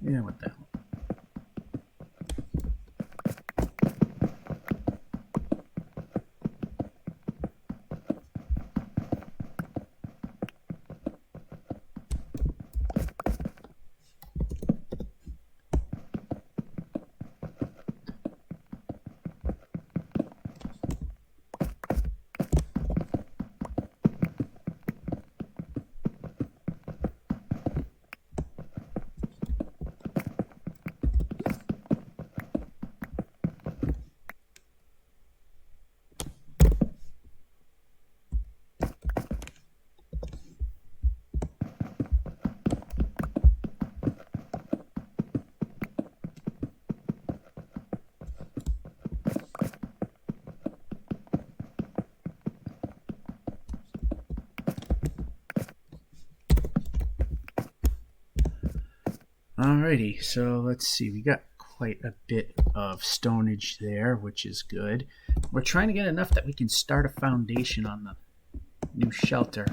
Yeah, what the hell. Alrighty, so let's see. We got quite a bit of stonage there, which is good. We're trying to get enough that we can start a foundation on the new shelter,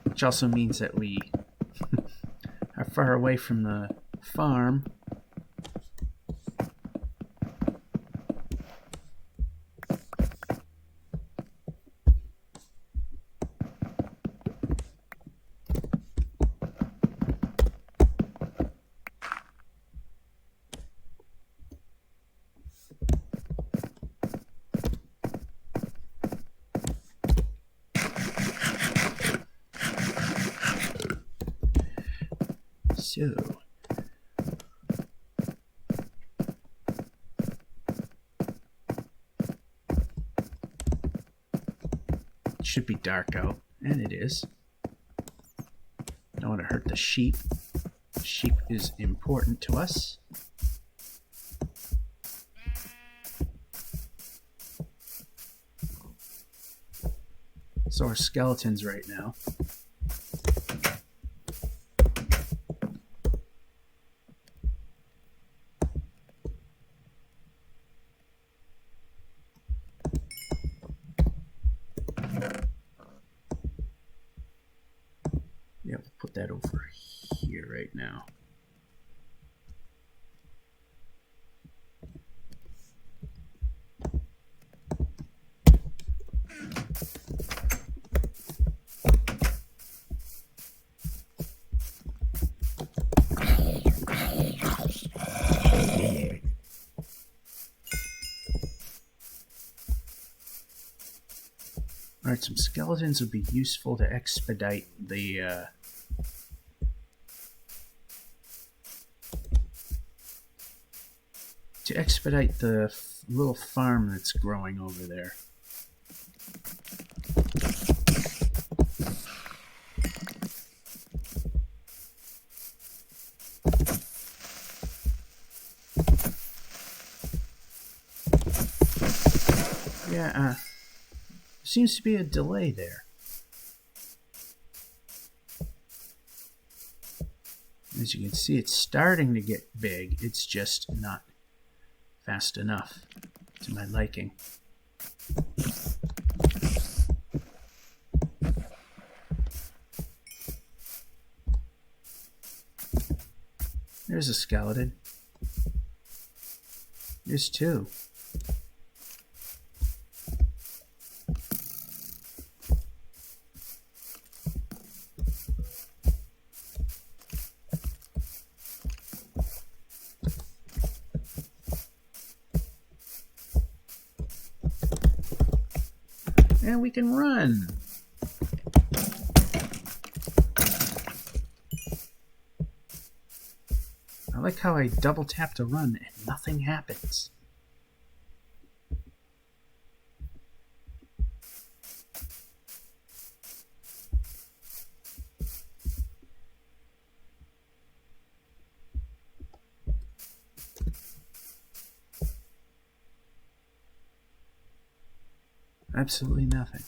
which also means that we are far away from the farm. So, it should be dark out, and it is. Don't want to hurt the sheep. Sheep is important to us. So are skeletons right now. Yeah, we'll put that over here right now. Alright, some skeletons would be useful to expedite the little farm that's growing over there. Yeah, seems to be a delay there. As you can see, it's starting to get big. It's just not fast enough to my liking. There's a skeleton. There's two. And we can run. I like how I double tap to run and nothing happens. Absolutely nothing.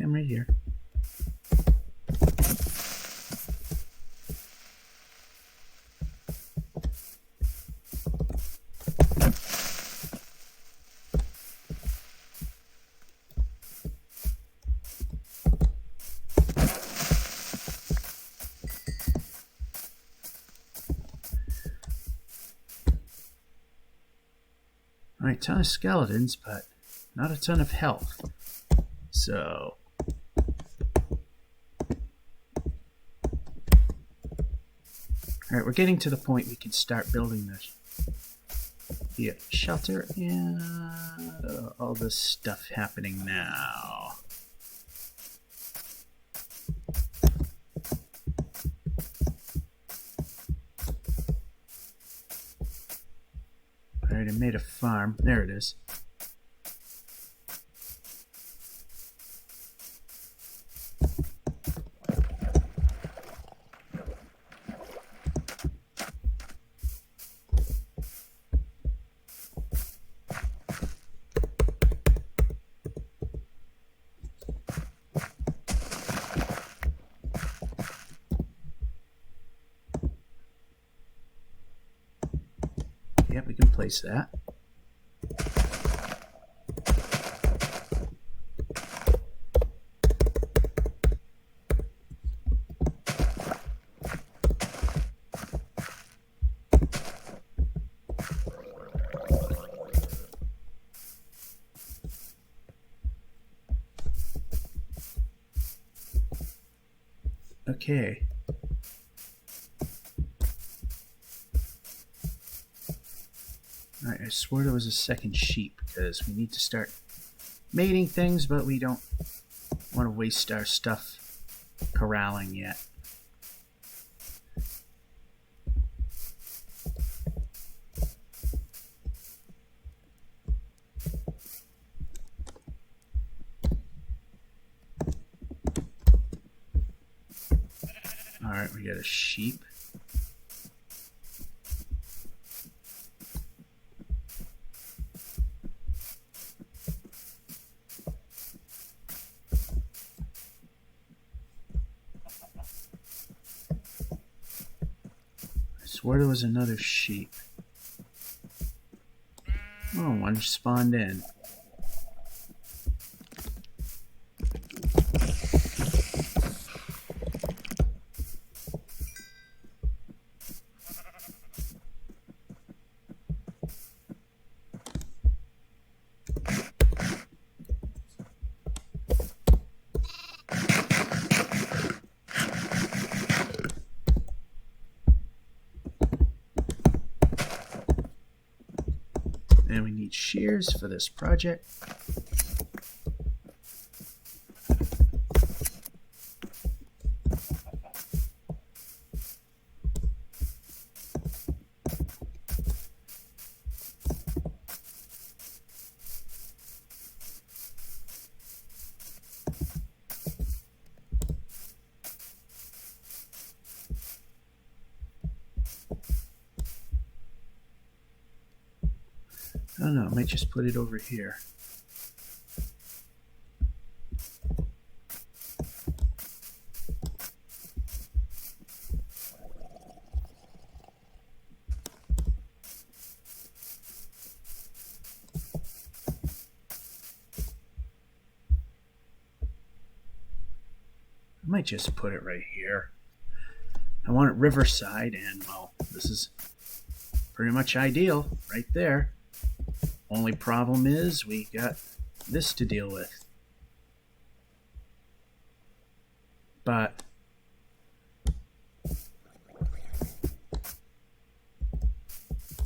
I'm right here. Alright, ton of skeletons, but not a ton of health. So alright, we're getting to the point we can start building the shelter and all this stuff happening now. Alright, I made a farm. There it is. Yep, we can place that. Okay. Alright, I swore there was a second sheep because we need to start mating things, but we don't want to waste our stuff corralling yet. Alright, we got a sheep. I swear there was another sheep. Oh, one just spawned in. And we need shears for this project. I don't know, I might just put it over here. I might just put it right here. I want it riverside, and well, this is pretty much ideal right there. Only problem is we got this to deal with. But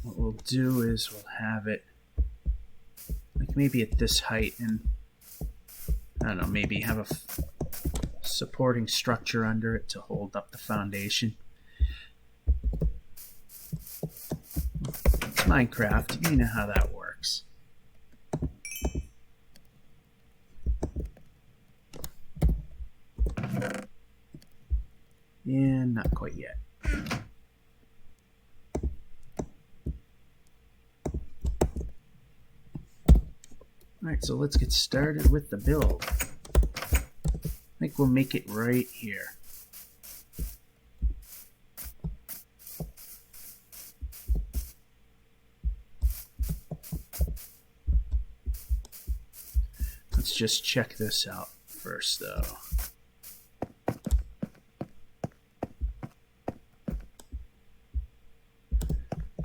what we'll do is we'll have it like maybe at this height, and I don't know, maybe have a supporting structure under it to hold up the foundation. It's Minecraft, you know how that works. And not quite yet. Alright, so let's get started with the build. I think we'll make it right here. Let's just check this out first, though.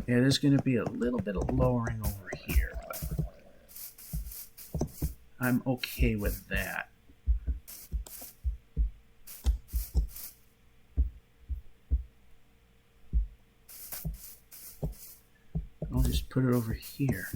Yeah, there's going to be a little bit of lowering over here, but I'm okay with that. I'll just put it over here.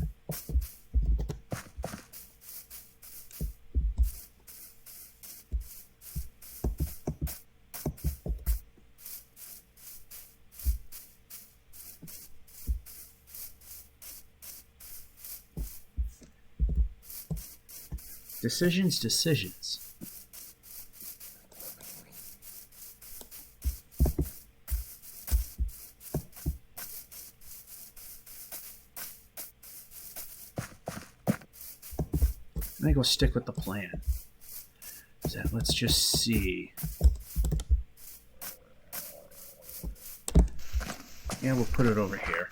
Decisions. I think we'll stick with the plan. So let's just see. Yeah, we'll put it over here.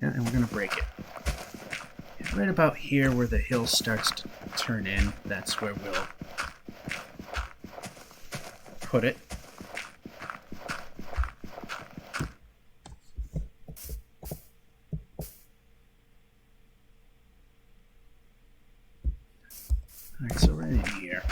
Yeah, and we're going to break it. And right about here where the hill starts to turn in, that's where we'll put it. Alright, so right in here.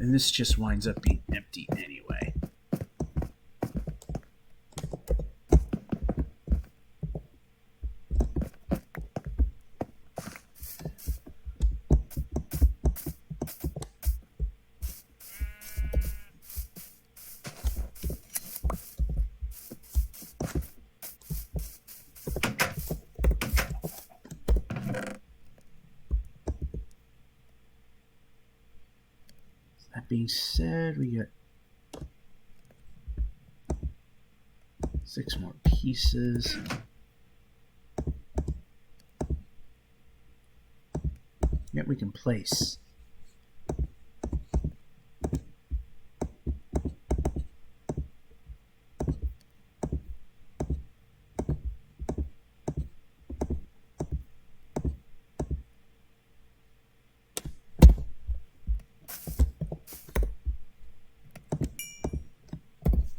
And this just winds up being empty anyway. That being said, we got 6 more pieces. Yet we can place.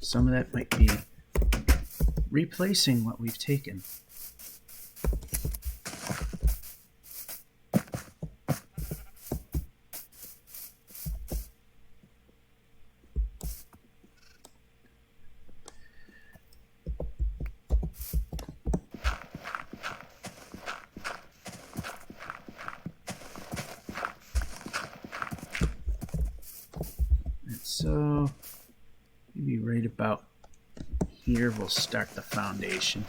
Some of that might be replacing what we've taken. And so maybe right about here we'll start the foundation.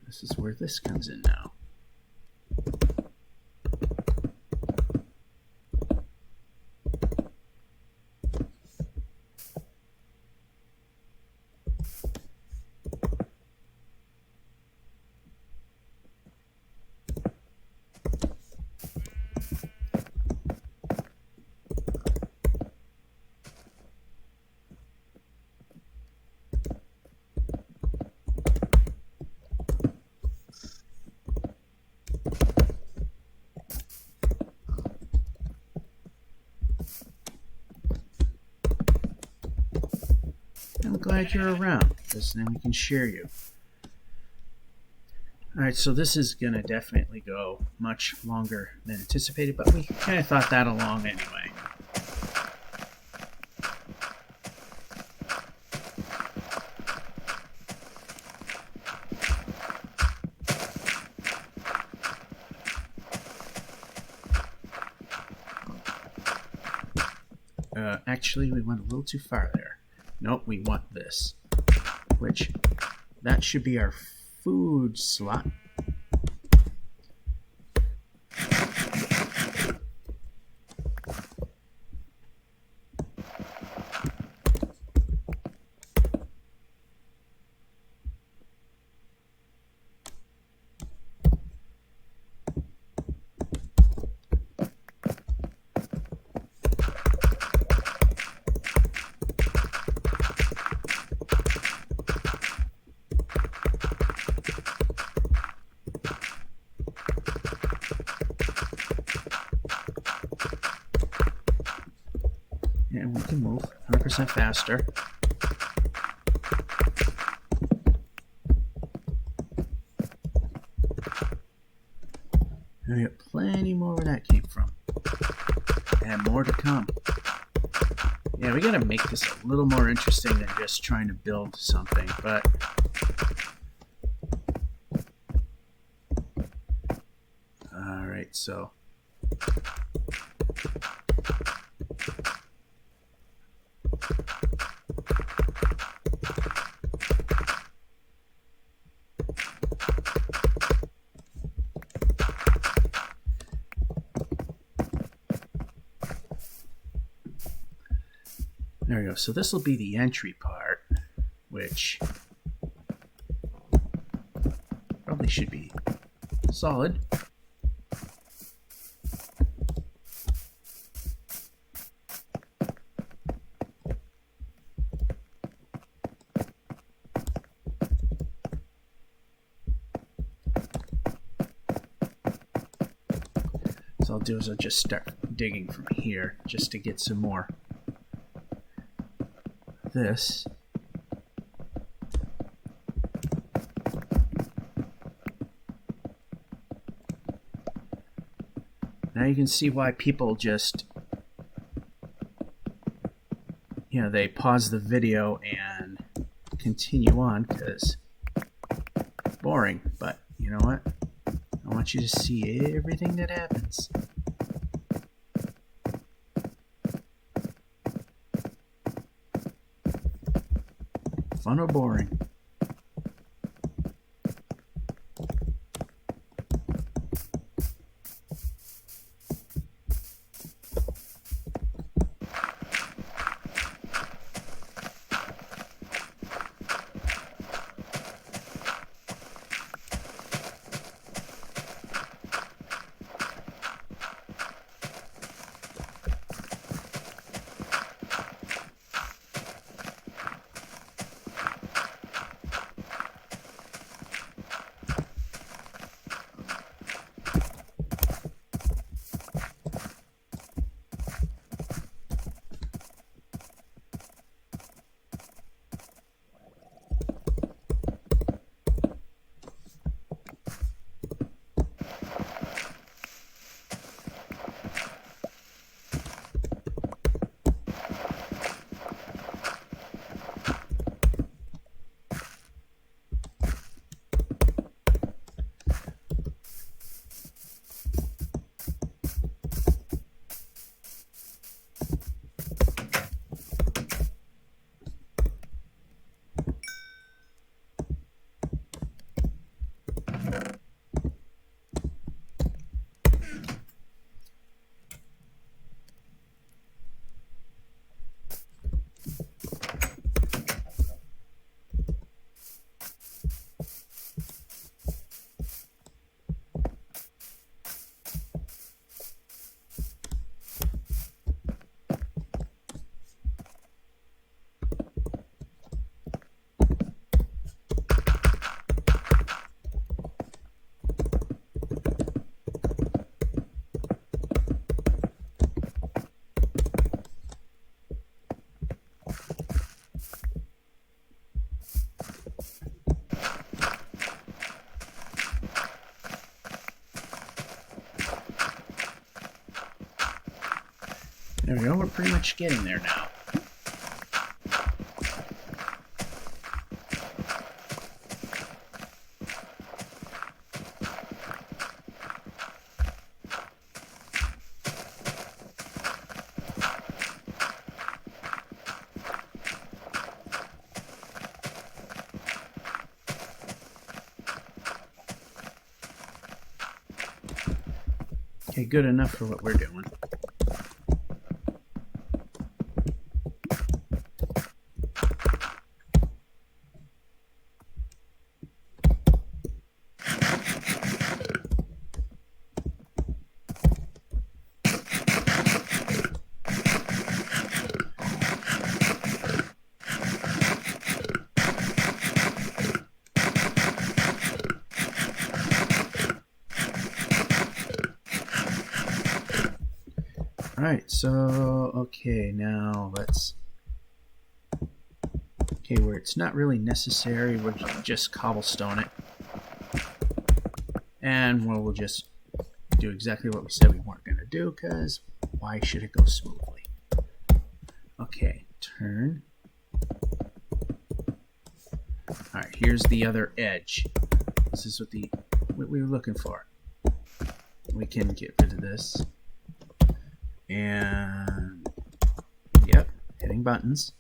This is where this comes in now. I'm glad you're around, because then we can share you. Alright, so this is going to definitely go much longer than anticipated, but we kind of thought that along anyway. Actually, we went a little too far there. Nope, we want this, which that should be our food slot. And we can move 100% faster. And we got plenty more where that came from. And more to come. Yeah, we gotta make this a little more interesting than just trying to build something, but alright, so there we go. So this will be the entry part, which probably should be solid. So I'll do is I'll just start digging from here just to get some more of this. Now you can see why people just, you know, they pause the video and continue on because it's boring. But you know what? I want you to see everything that happens. Fun or boring? There we go, we're pretty much getting there now. Okay, good enough for what we're doing. Alright, so, okay, now let's, okay, where it's not really necessary, we'll just cobblestone it. And we'll just do exactly what we said we weren't going to do, because why should it go smoothly? Okay, turn. Alright, here's the other edge. This is what we were looking for. We can get rid of this. And yep, hitting buttons.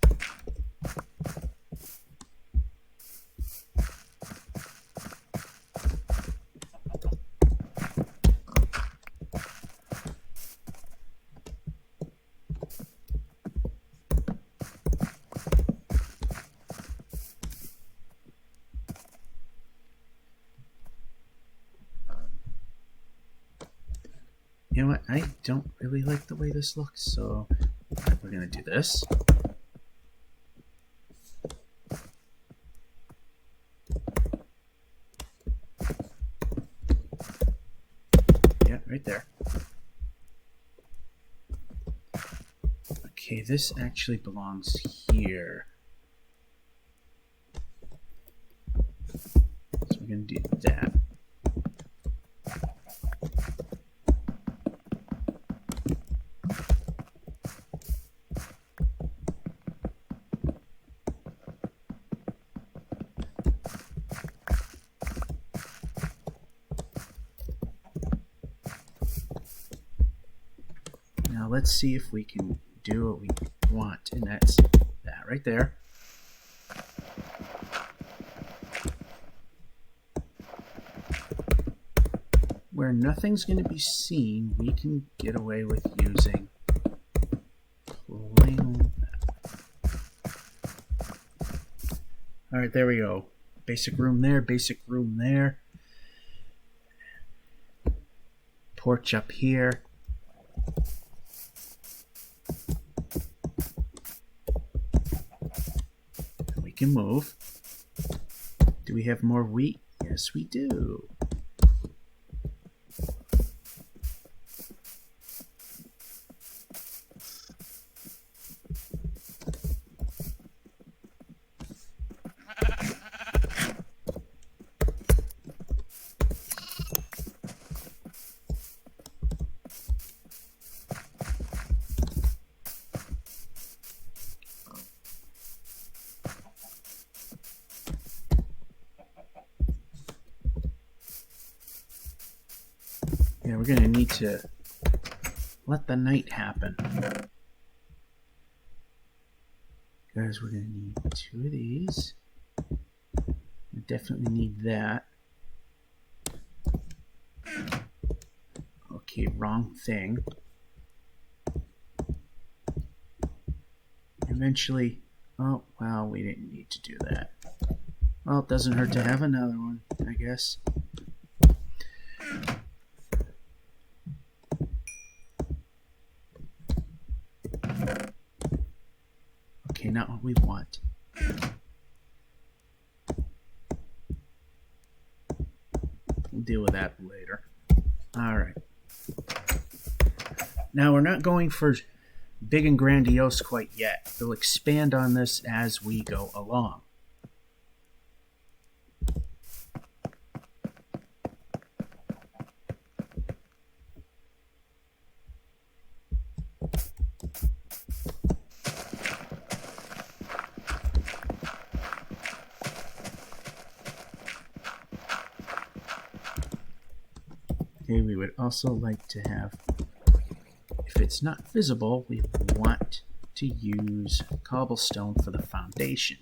You know what? I don't really like the way this looks, so we're going to do this. Yeah, right there. Okay, this actually belongs here. So we're going to do that. Now let's see if we can do what we want, and that's that right there. Where nothing's going to be seen, we can get away with using plain old that. All right, there we go. Basic room there, basic room there. Porch up here. We can move. Do we have more wheat? Yes, we do. Yeah, we're going to need to let the night happen. Guys, we're going to need 2 of these. We definitely need that. Okay, wrong thing. Eventually, oh, well, we didn't need to do that. Well, it doesn't hurt to have another one, I guess. Okay, not what we want. We'll deal with that later. All right. Now, we're not going for big and grandiose quite yet. We'll expand on this as we go along. Okay, we would also like to have, if it's not visible, we want to use cobblestone for the foundation.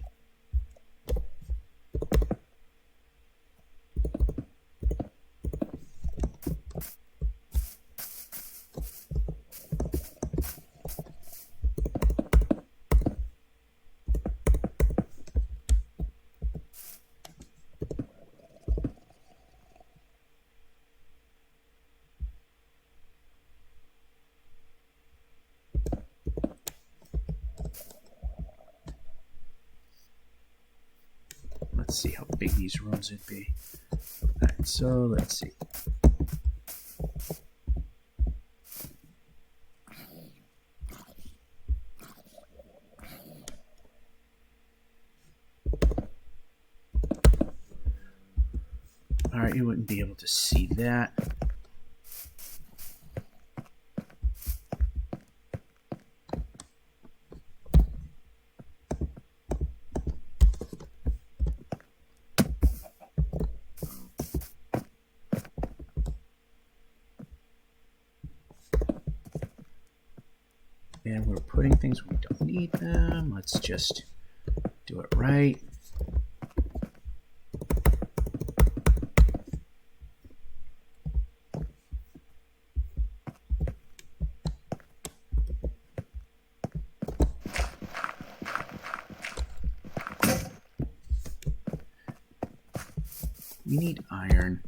Let's see how big these rooms would be. Alright, so let's see. Alright, you wouldn't be able to see that. And we're putting things where we don't need them. Let's just do it right. We need iron.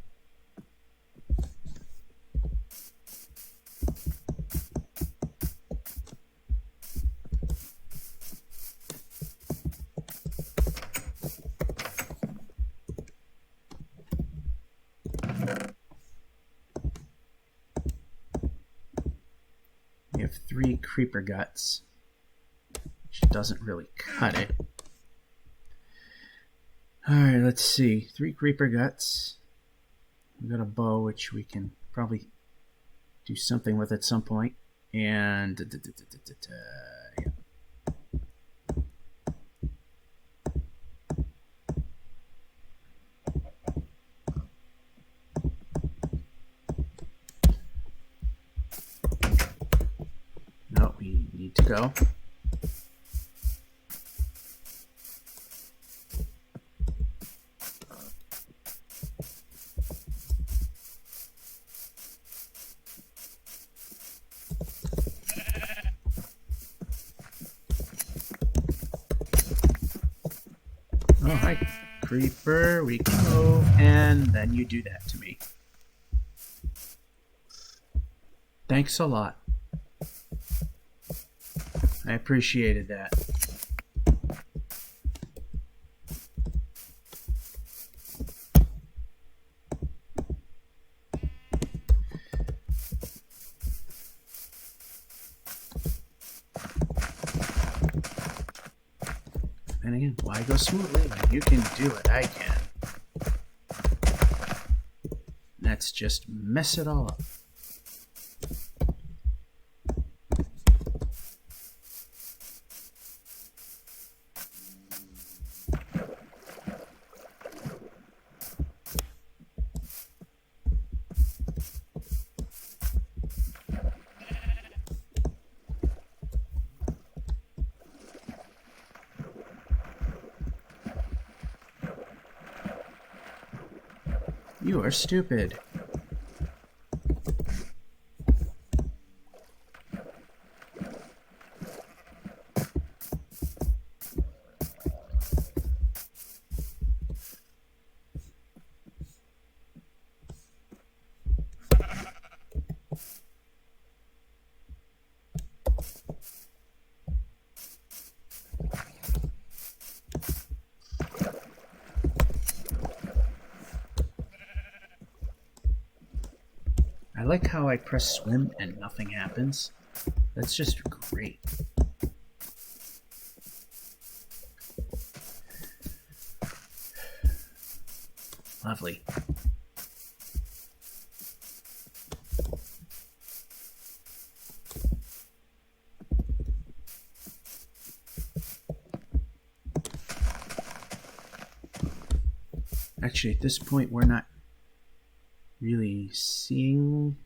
We have 3 creeper guts. doesn't really cut it. Alright, let's see. 3 creeper guts. We've got a bow, which we can probably do something with at some point. And yeah. No, we need to go. Oh, hi, creeper. We go, and then you do that to me. Thanks a lot. I appreciated that. And again, why go smoothly when you can do it? I can. Let's just mess it all up. You are stupid. I like how I press swim and nothing happens. That's just great. Lovely. Actually, at this point, we're not really seeing.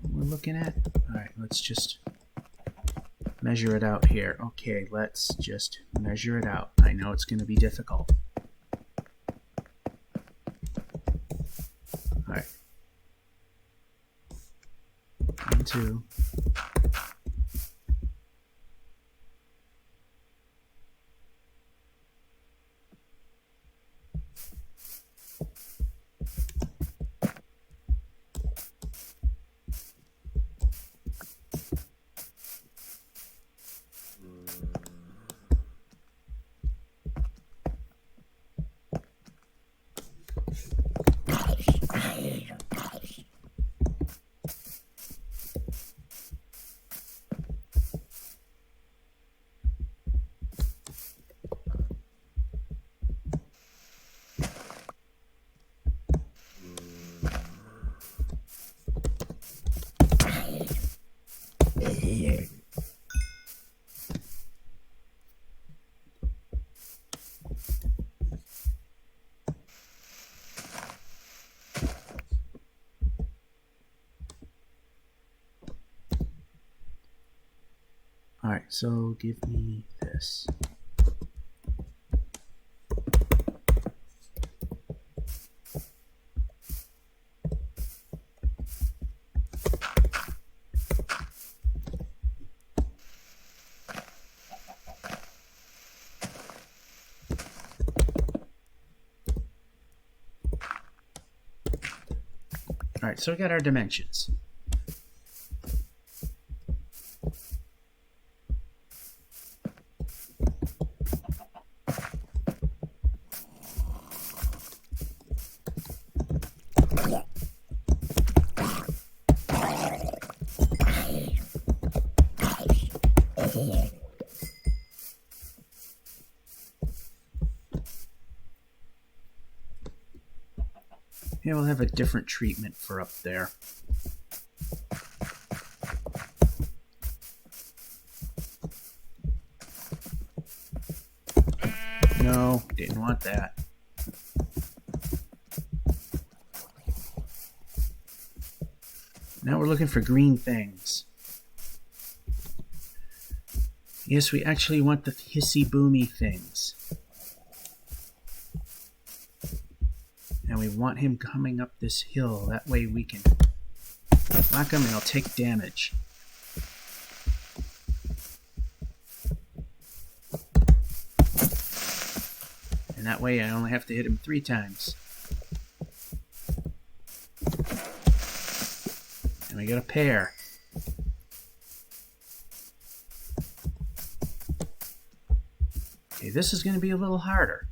What we're looking at. All right, let's just measure it out here. Okay, let's just measure it out. I know it's going to be difficult. All right. 1, 2. All right, so give me this. All right, so we got our dimensions. Yeah, we'll have a different treatment for up there. No, didn't want that. Now we're looking for green things. Yes, we actually want the hissy boomy things. And we want him coming up this hill. That way we can whack him and he'll take damage. And that way I only have to hit him 3 times. And we got a pair. Okay, this is going to be a little harder.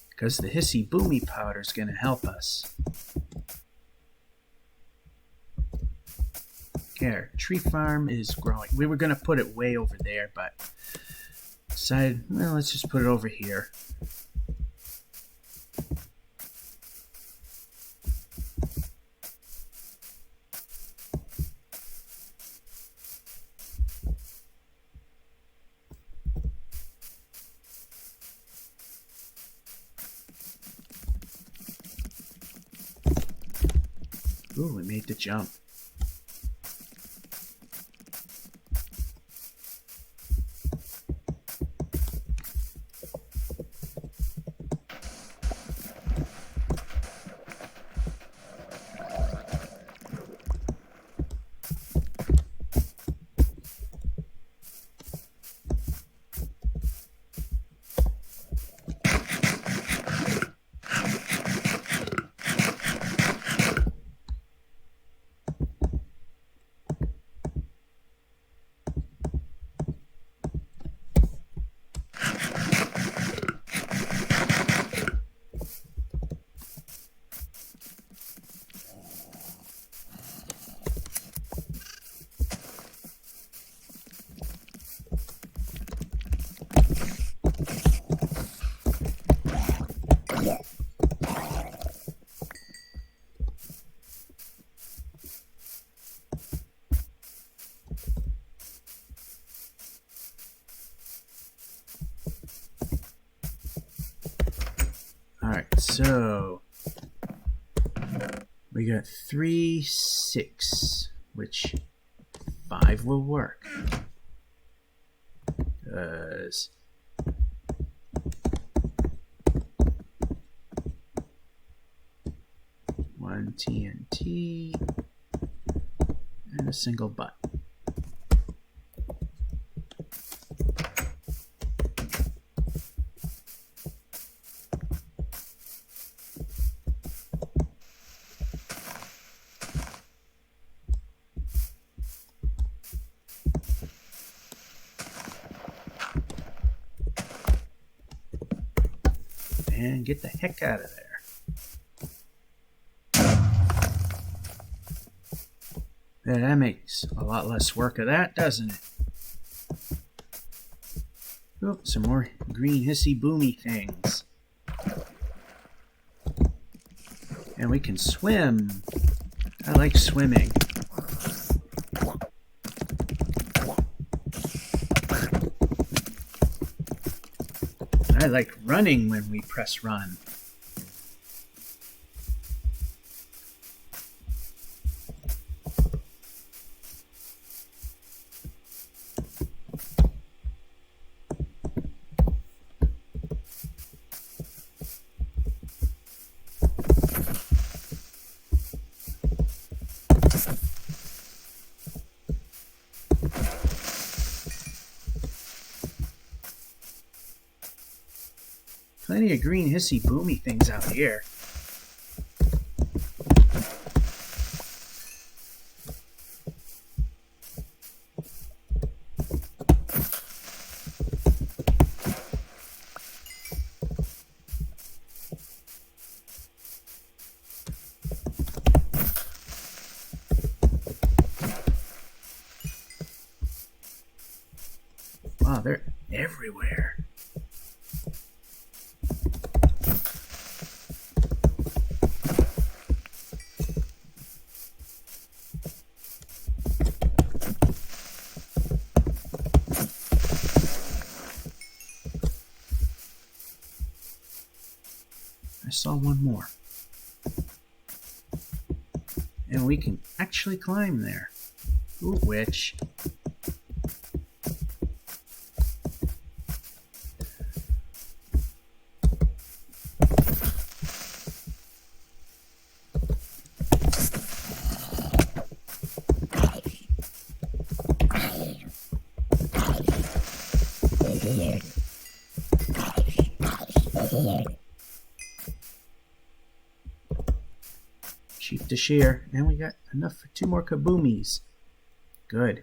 Because the hissy boomy powder is going to help us. Okay, our tree farm is growing. We were going to put it way over there, but decided, well, let's just put it over here. Ooh, we made the jump. Alright, so we got 3, 6, which 5 will work. Because one TNT and a single butt. And get the heck out of there. Yeah, that makes a lot less work of that, doesn't it? Oop, some more green hissy boomy things. And we can swim. I like swimming. I like running when we press run. Plenty of green hissy boomy things out here. everywhere. I saw one more. And we can actually climb there. Ooh, witch. Sheep to shear, and we got enough for 2 more kaboomies. Good.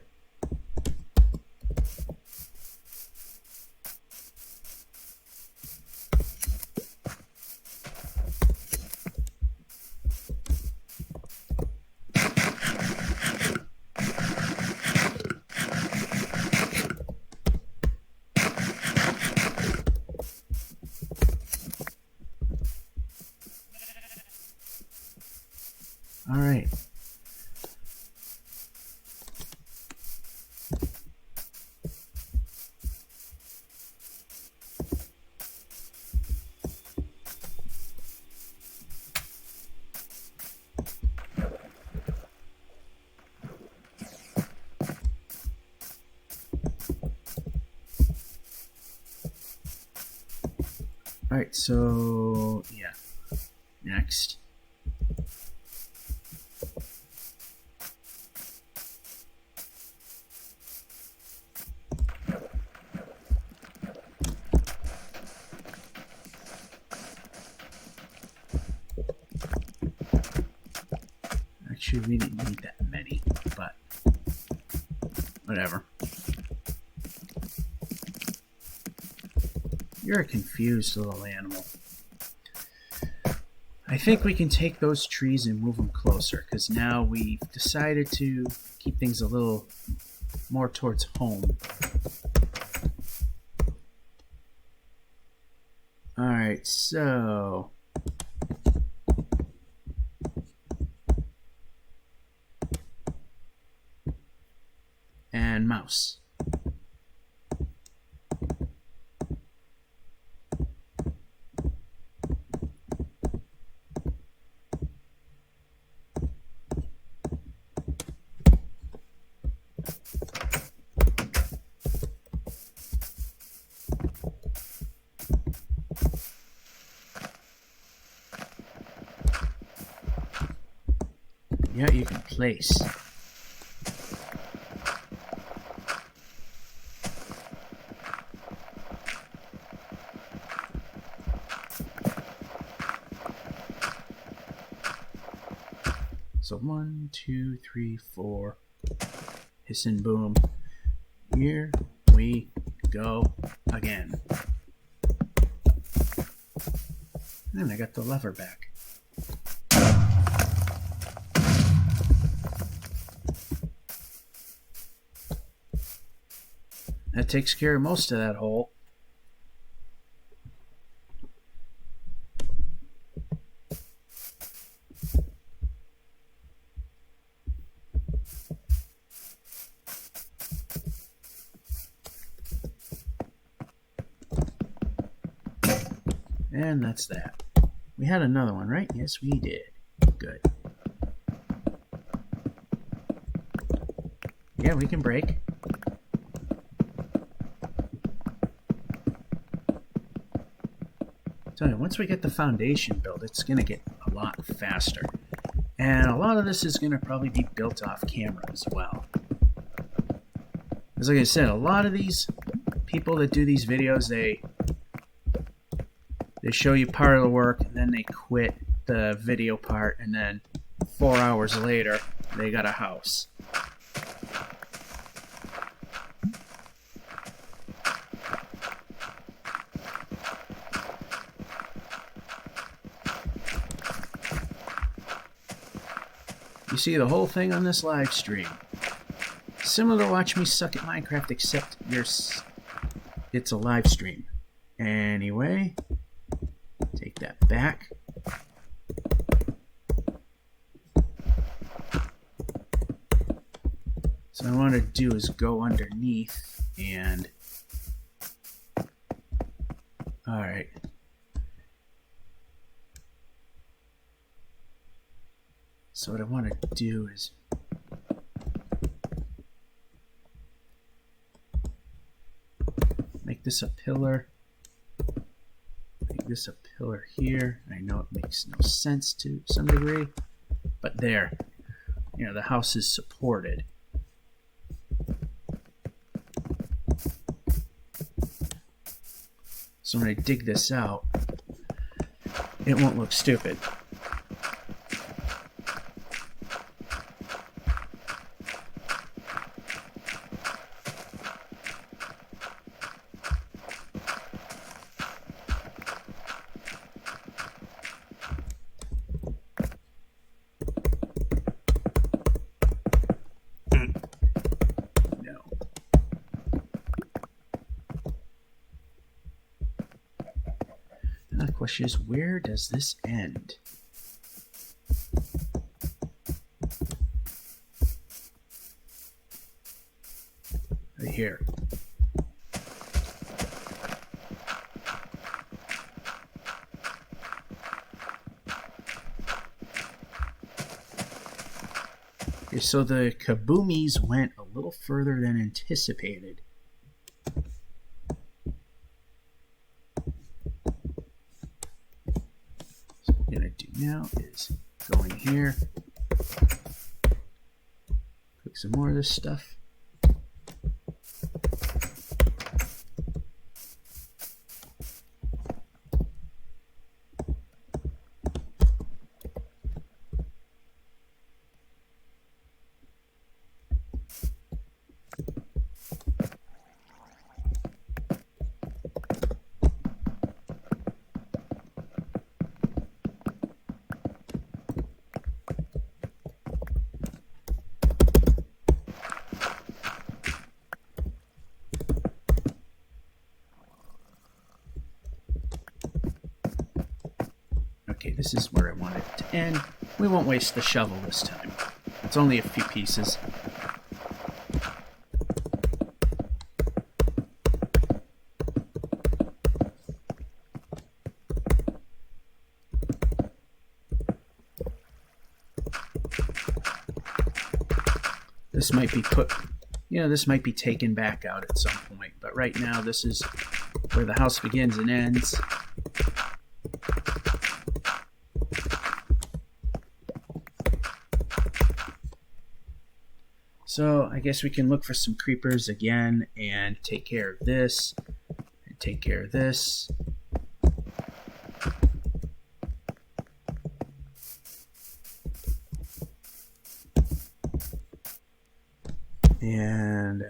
All right. All right, so yeah. Next. Actually, we didn't need that many, but whatever. You're a confused little animal. I think we can take those trees and move them closer, because now we've decided to keep things a little more towards home. Alright, so... and mouse. Yeah, you can place. So 1, 2, 3, 4. Hiss and boom. Here we go again. And I got the lever back. That takes care of most of that hole. And that's that. We had another one, right? Yes, we did. Good. Yeah, we can break. Tell you, once we get the foundation built, it's going to get a lot faster. And a lot of this is going to probably be built off camera as well. As like I said, a lot of these people that do these videos, they show you part of the work, and then they quit the video part, and then 4 hours later, they got a house. You see the whole thing on this live stream. Similar to watch me suck at Minecraft, except you're it's a live stream. Anyway, take that back. So what I want to do is go underneath and... Alright. So what I want to do is make this a pillar. Make this a pillar here. I know it makes no sense to some degree, but there. You know, the house is supported. So when I dig this out, it won't look stupid. The question is, where does this end? Right here. Okay, so the kaboomies went a little further than anticipated. Now is go in here, click some more of this stuff. Okay, this is where I want it to end. We won't waste the shovel this time. It's only a few pieces. This might be put, this might be taken back out at some point, but right now this is where the house begins and ends. So I guess we can look for some creepers again and take care of this, and take care of this. And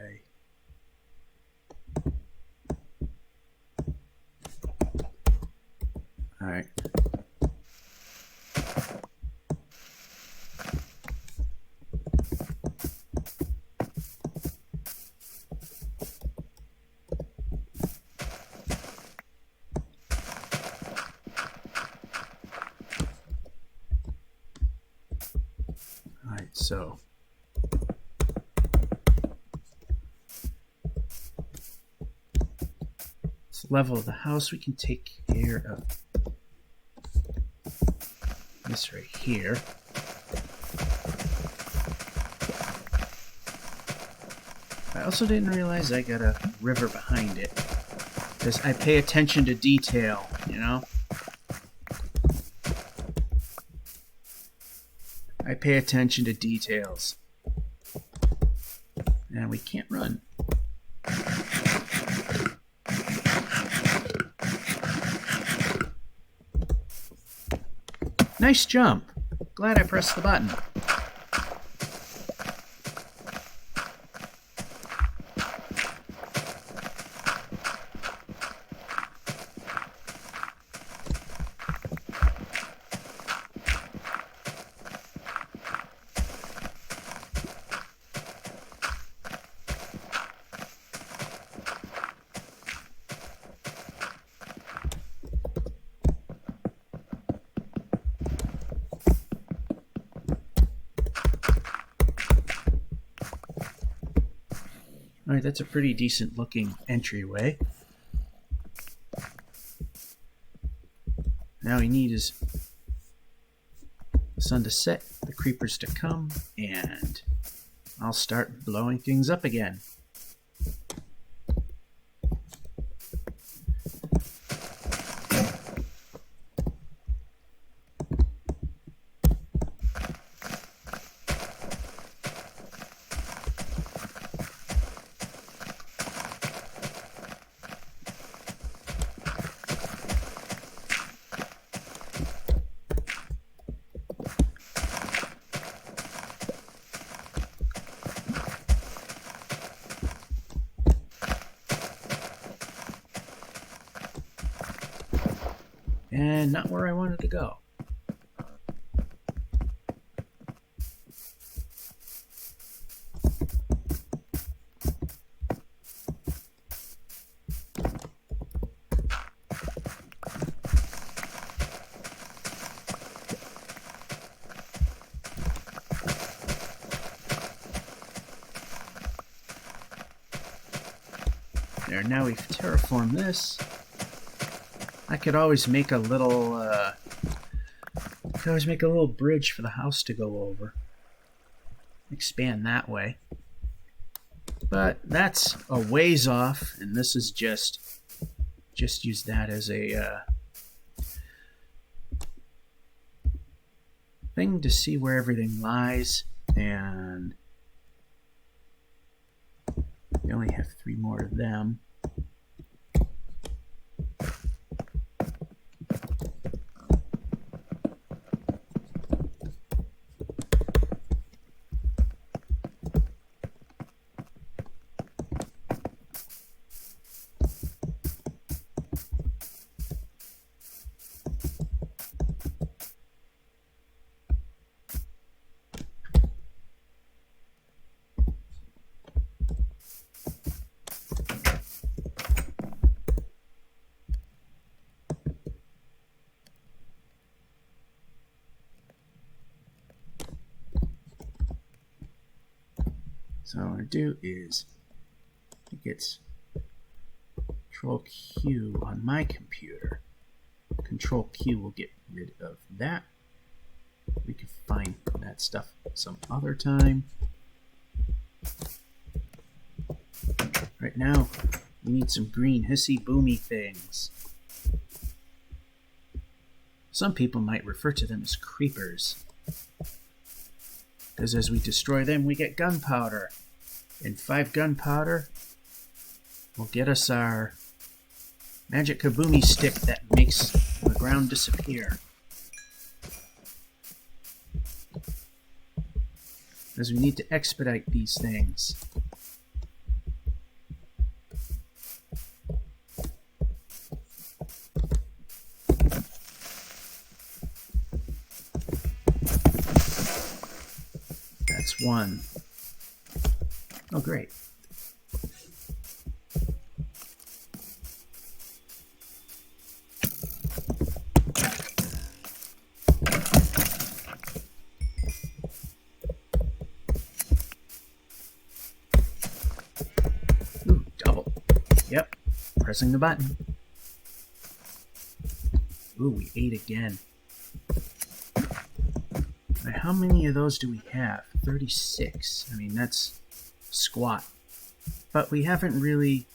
all right. So this level of the house, we can take care of this right here. I also didn't realize I got a river behind it, because I pay attention to detail, I pay attention to details. And we can't run. Nice jump. Glad I pressed the button. Alright, that's a pretty decent looking entryway. Now we need is the sun to set, the creepers to come, and I'll start blowing things up again. And not where I wanted to go. There, now we've terraformed this. I could always make a little, bridge for the house to go over. Expand that way. But that's a ways off, and this is just use that as a thing to see where everything lies, and we only have 3 more of them. So what I'm going to do is, I think it's Control Q on my computer. Control Q will get rid of that. We can find that stuff some other time. Right now, we need some green hissy boomy things. Some people might refer to them as creepers, because as we destroy them, we get gunpowder. And 5 gunpowder will get us our magic kaboomy stick that makes the ground disappear. Because we need to expedite these things. That's 1. Oh, great. Ooh, double. Yep, pressing the button. Ooh, we ate again. Now, how many of those do we have? 36. I mean, that's squat. But we haven't really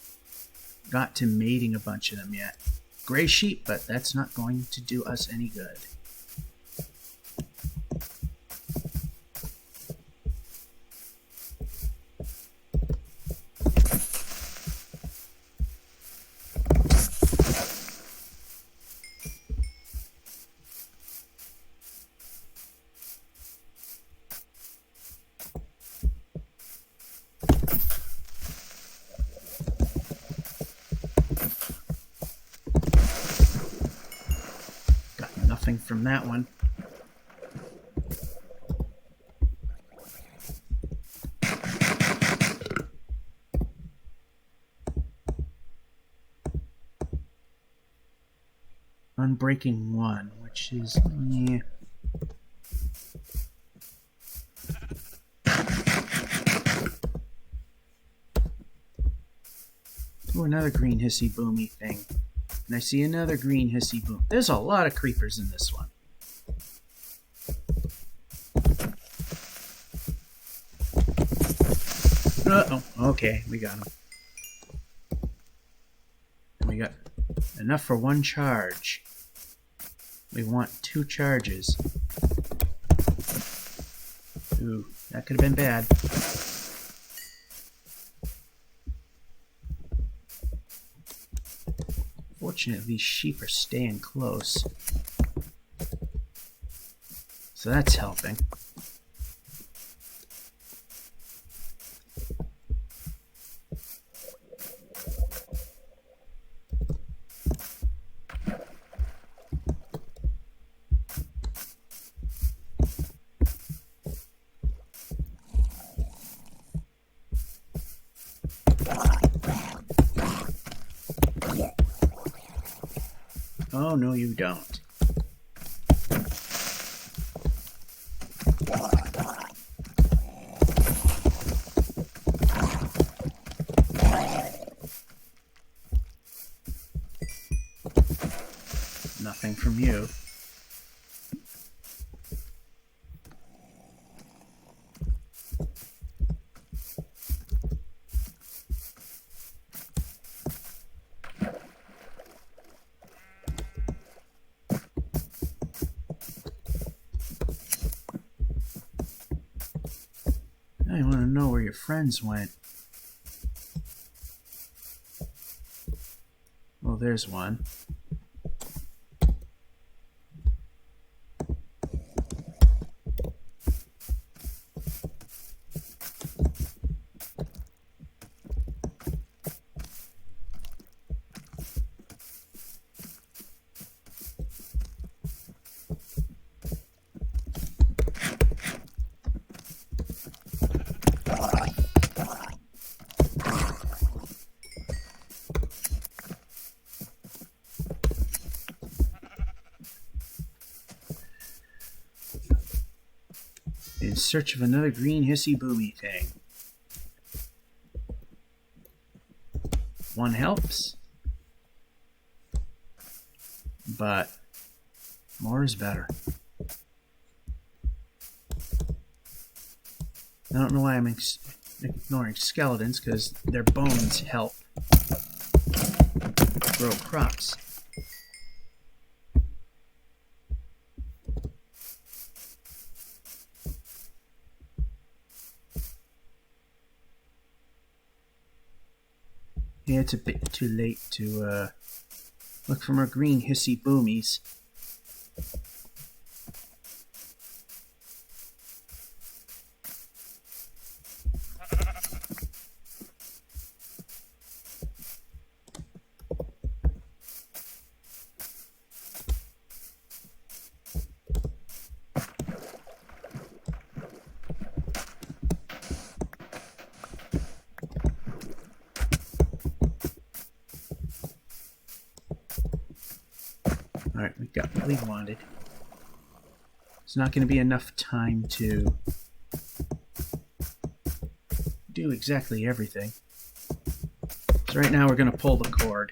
got to mating a bunch of them yet. Gray sheep, but that's not going to do us any good. From that one. Unbreaking 1, which is Ooh, another green hissy boomy thing. And I see another green hissy boom. There's a lot of creepers in this one. Uh-oh. Okay, we got him. And we got enough for one charge. We want 2 charges. Ooh, that could have been bad. Fortunately, these sheep are staying close. So that's helping. Oh, no, you don't. Nothing from you. I want to know where your friends went. Oh, there's one. In search of another green hissy boomy thing. One helps, but more is better. I don't know why I'm ignoring skeletons, because their bones help grow crops. Yeah, it's a bit too late to look for more green hissy boomies. Alright, we got what we wanted. It's not going to be enough time to do exactly everything. So right now we're going to pull the cord.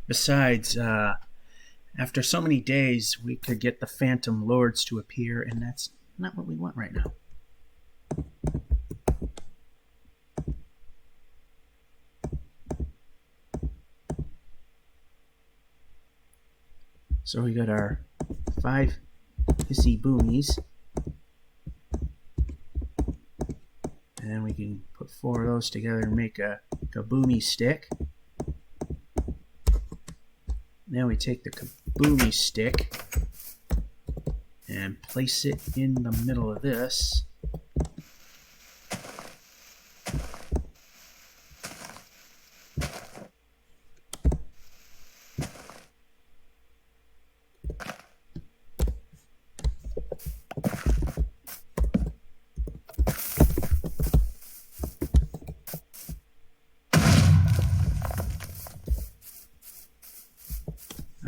Besides, after so many days, we could get the Phantom Lords to appear, and that's not what we want right now. So we got our 5 hissy boomies. And then we can put 4 of those together and make a kaboomy stick. Now we take the kaboomy stick and place it in the middle of this.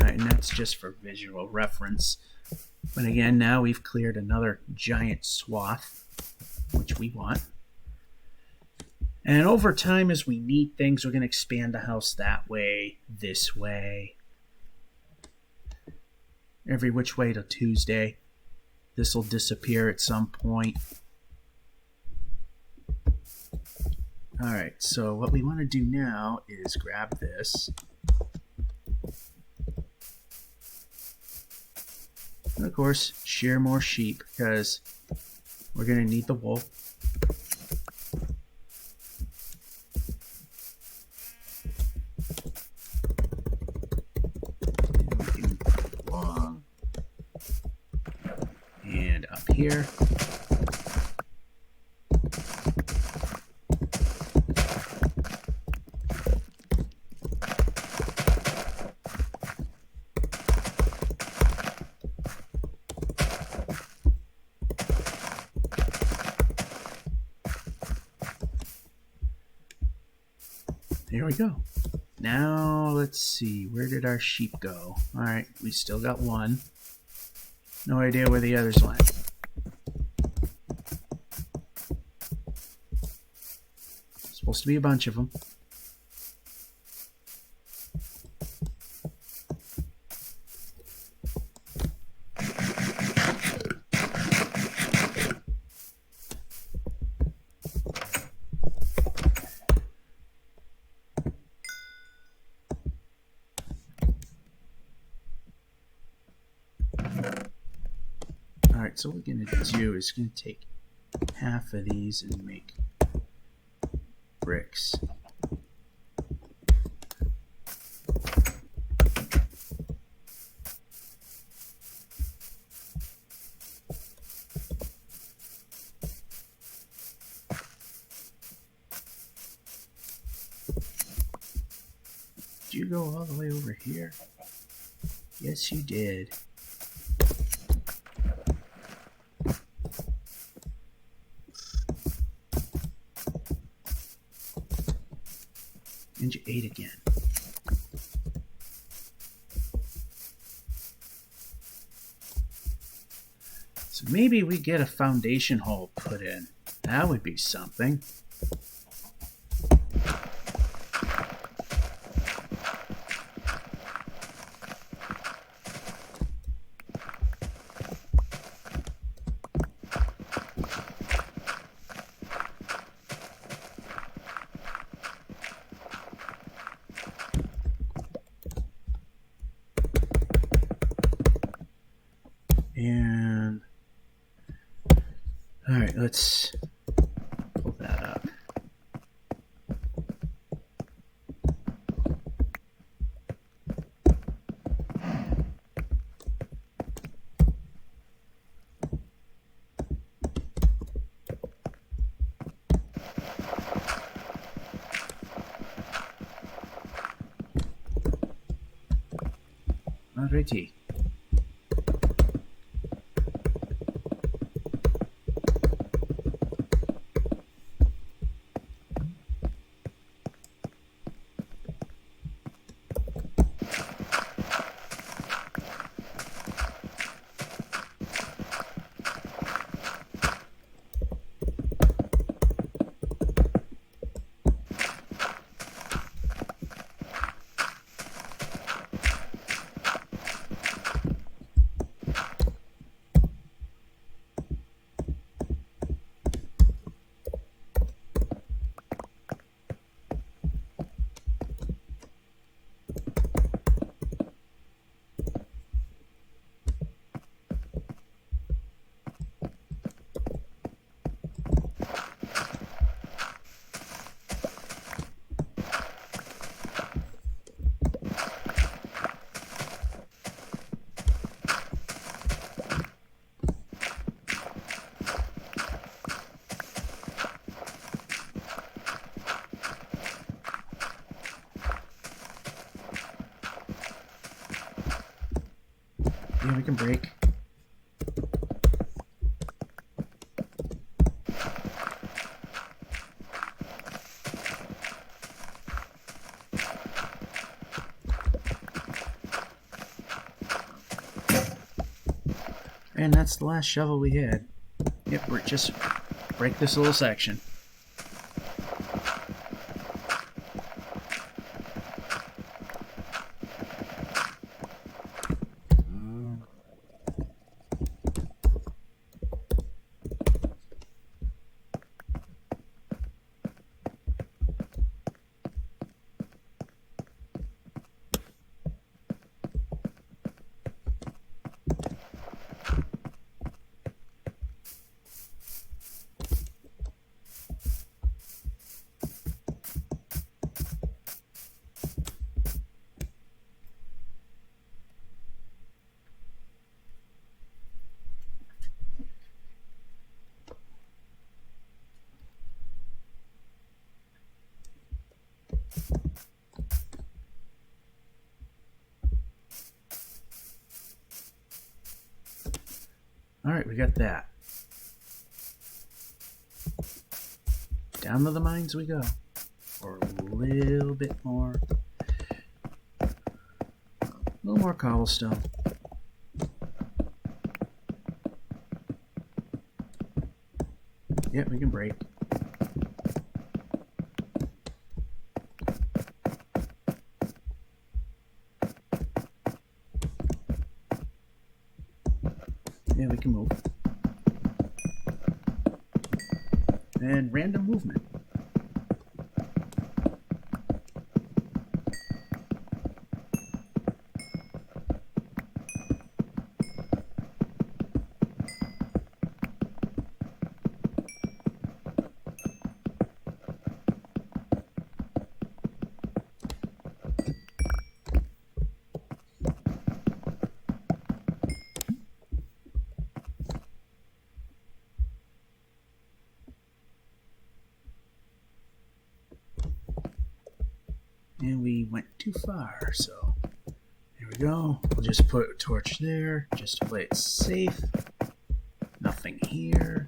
And that's just for visual reference. But again, now we've cleared another giant swath, which we want. And over time, as we need things, we're going to expand the house that way, this way, every which way till Tuesday. This will disappear at some point. All right, so what we want to do now is grab this. And of course, shear more sheep because we're going to need the wool. And up here. There we go. Now let's see, where did our sheep go? All right, we still got one. No idea where the others went. Supposed to be a bunch of them. Alright, so what we're going to do is going to take half of these and make bricks. Did you go all the way over here? Yes, you did. And you ate again. So maybe we get a foundation hole put in. That would be something. And all right, let's pull that up. Alrighty. Yeah, we can break. And that's the last shovel we had. Yep, we're just break this little section. All right, we got that. Down to the mines we go. Or a little bit more. A little more cobblestone. Yep, we can break. Yeah, we can move. And random movement. And we went too far, so there we go. We'll just put a torch there, just to play it safe. Nothing here.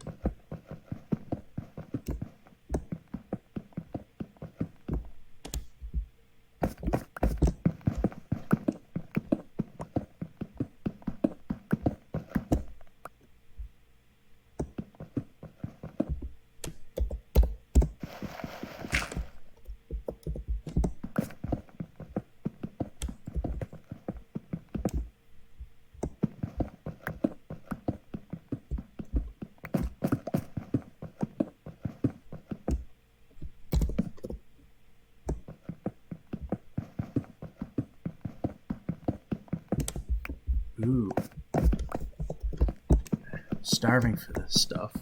Ooh. Starving for this stuff.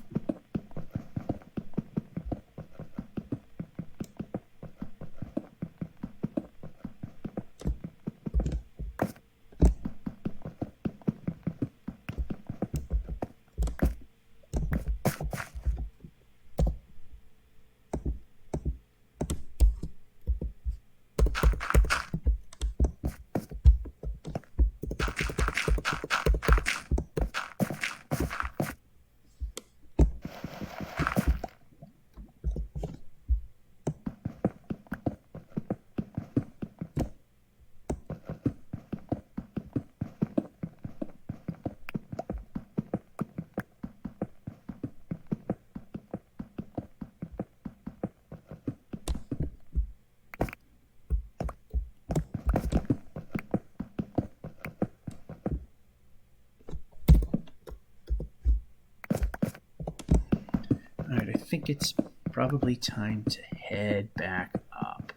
Alright, I think it's probably time to head back up.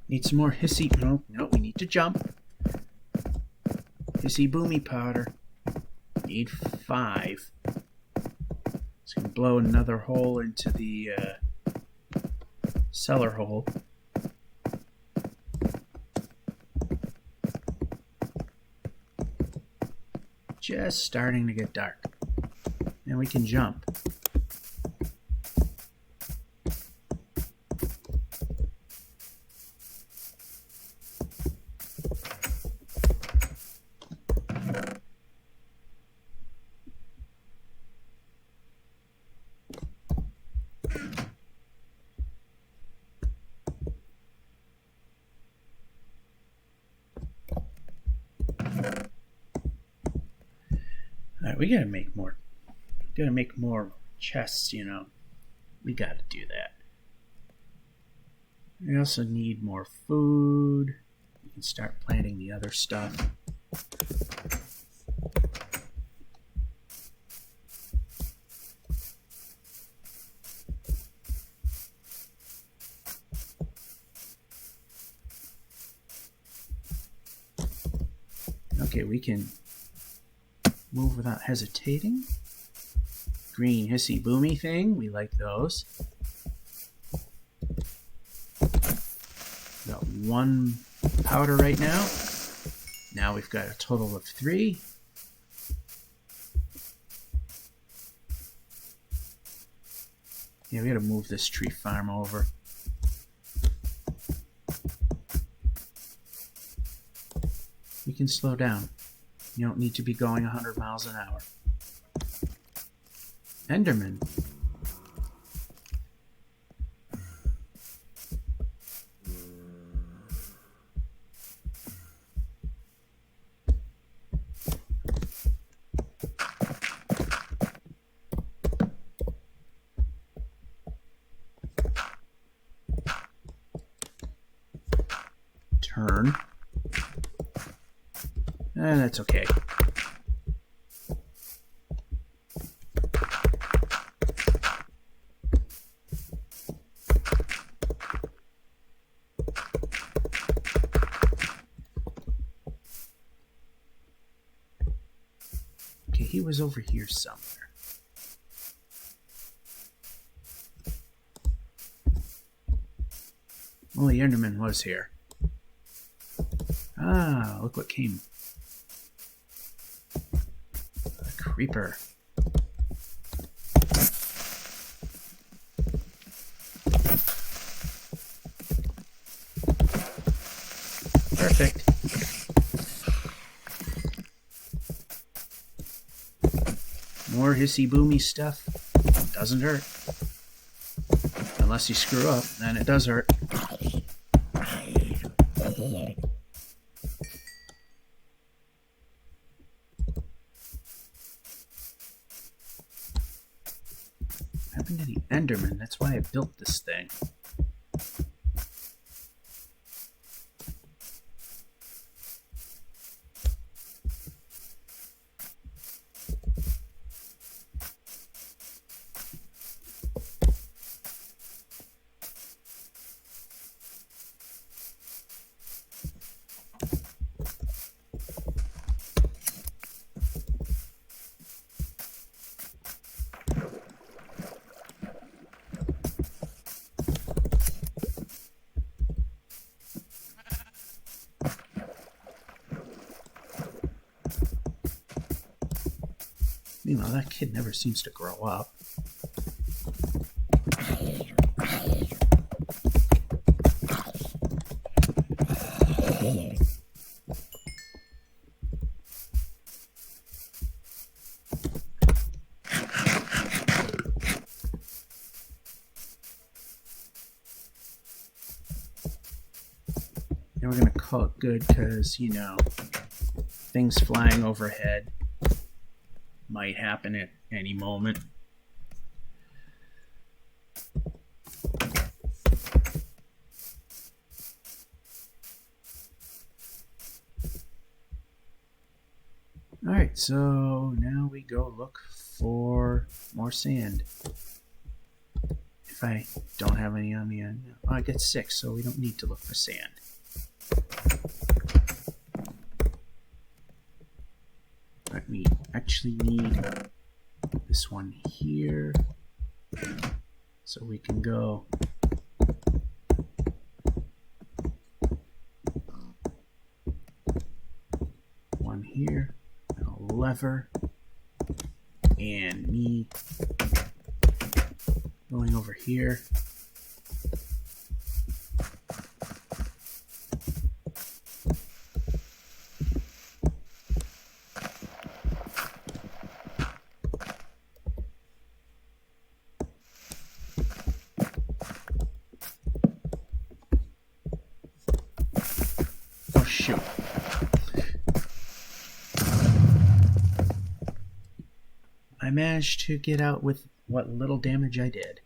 Need some more hissy. No, we need to jump. Hissy boomy powder. Need 5. It's going to blow another hole into the cellar hole. Just starting to get dark. And we can jump. Alright, we gotta make more. Gotta make more chests, you know. We gotta do that. We also need more food. We can start planting the other stuff. Okay, we can move without hesitating. Green hissy boomy thing, we like those. Got 1 powder right now. Now we've got a total of 3. Yeah, we gotta move this tree farm over. You can slow down. You don't need to be going 100 miles an hour. Enderman. Turn. That's okay. Okay, he was over here somewhere. Well, the Enderman was here. Ah, look what came. A creeper. Perfect. More hissy boomy stuff. Doesn't hurt. Unless you screw up, then it does hurt. What happened to the Enderman? That's why I built this thing. You know, that kid never seems to grow up. And we're gonna call it good because, you know, things flying overhead might happen at any moment. Alright, so now we go look for more sand. If I don't have any on me, oh, I get 6, so we don't need to look for sand. But we actually need this one here, so we can go one here, and a lever, and me going over here. Oh shoot. I managed to get out with what little damage I did.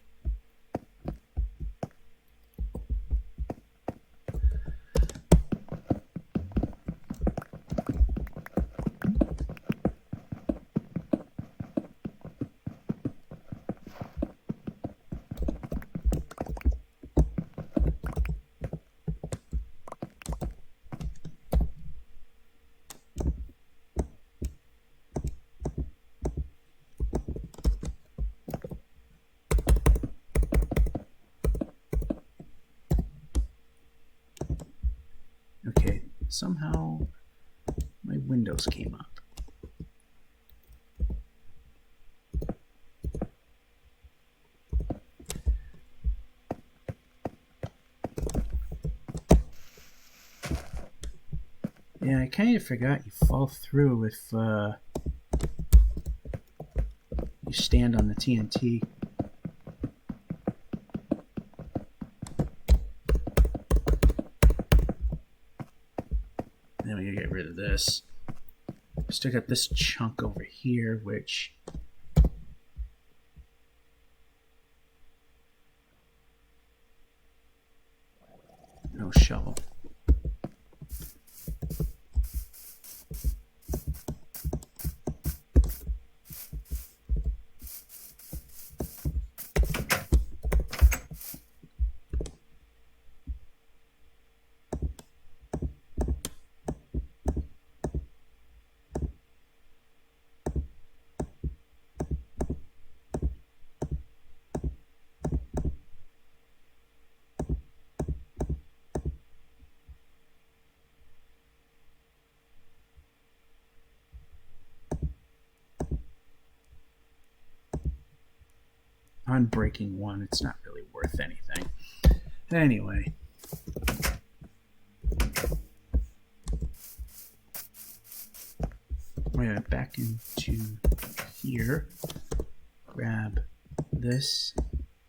Okay, somehow my windows came up. Yeah, I kind of forgot you fall through if you stand on the TNT. Then we gotta get rid of this. Still got this chunk over here, which no shovel. On breaking one, it's not really worth anything. Anyway. We're gonna back into here. Grab this.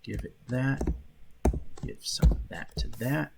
Give it that. Give some of that to that.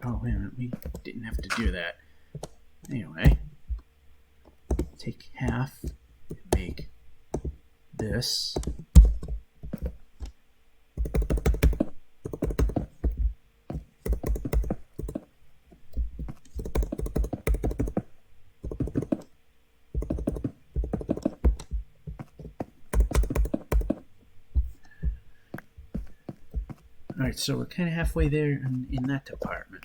Oh, wait a minute, we didn't have to do that. Anyway, take half and make this. Alright, so we're kind of halfway there in that department.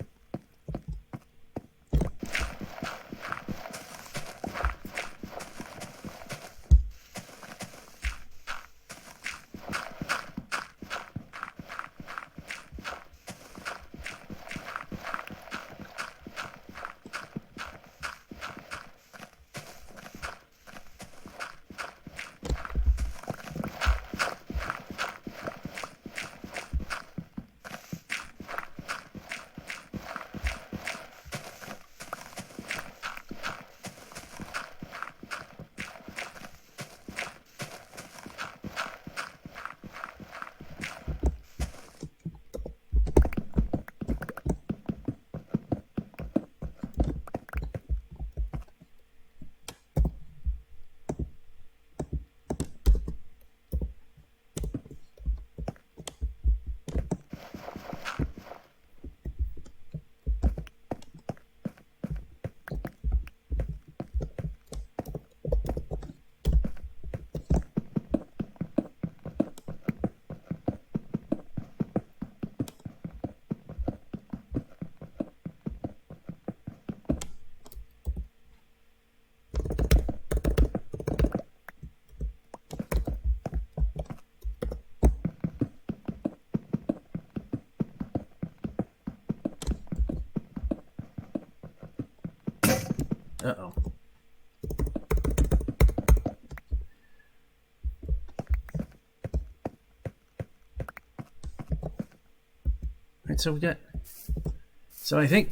Uh-oh. Alright, so I think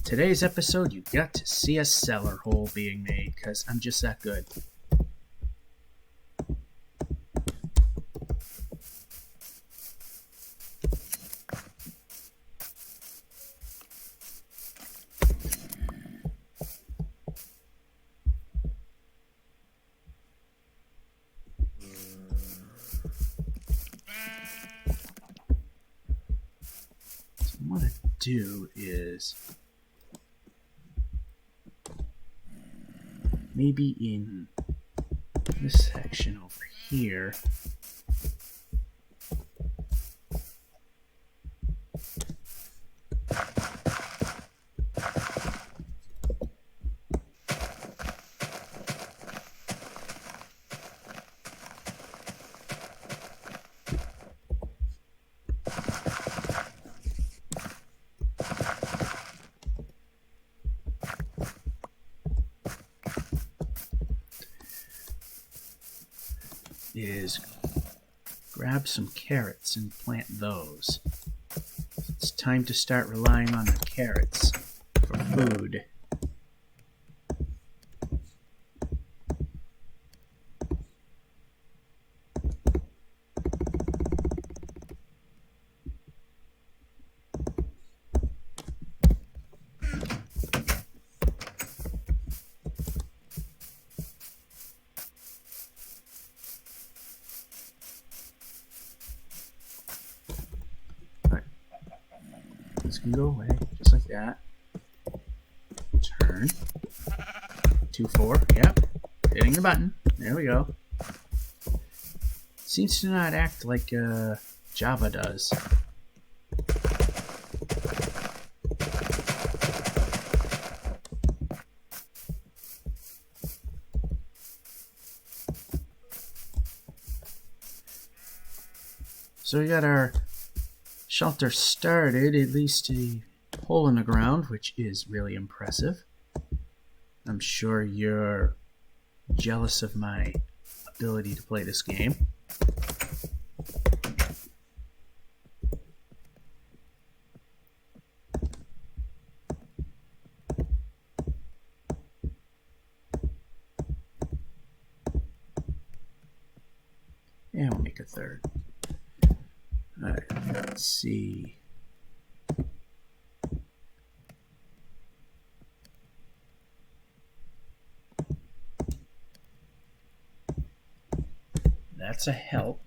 today's episode, you got to see a cellar hole being made, because I'm just that good. What I do is maybe in this section over here, is grab some carrots and plant those. It's time to start relying on the carrots for food. This can go away, just like that. Turn. 2-4, yep. Hitting the button. There we go. Seems to not act like Java does. So we got our shelter started, at least a hole in the ground, which is really impressive. I'm sure you're jealous of my ability to play this game. And we'll make a third. Alright, let's see. That's a help.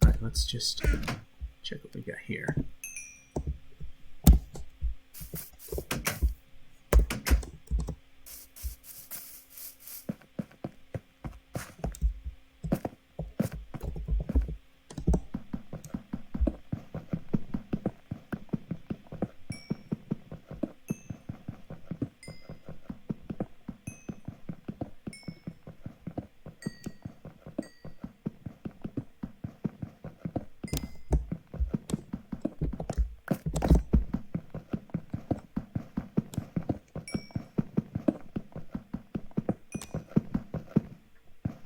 Alright, let's just check what we got here.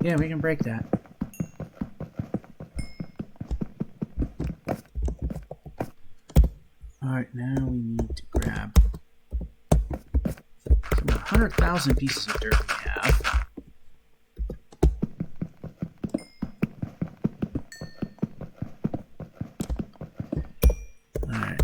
Yeah, we can break that. Alright, now we need to grab some 100,000 pieces of dirt we have. Alright.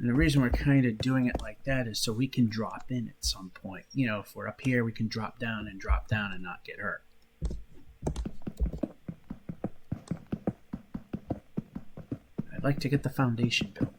And the reason we're kind of doing it like that is so we can drop in at some point. You know, if we're up here, we can drop down and not get hurt. I'd like to get the foundation built.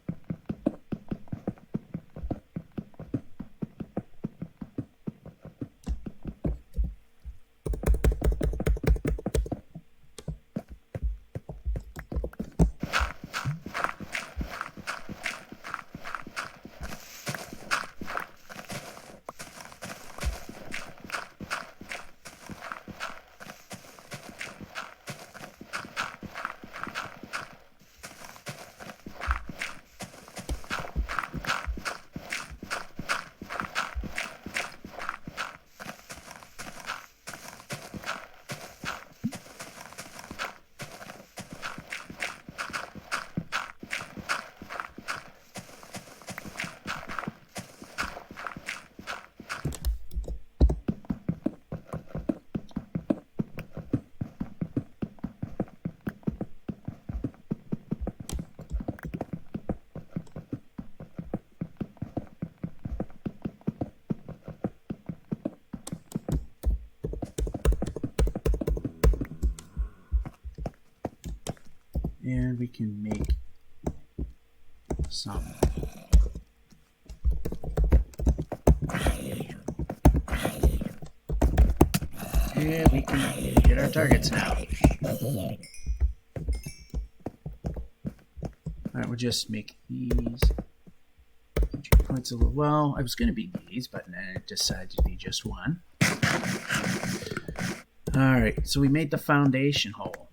And we can make some. And we can hit our targets now. Alright, we'll just make these points a little. Well, I was going to be these, but then it decided to be just one. Alright, so we made the foundation hole.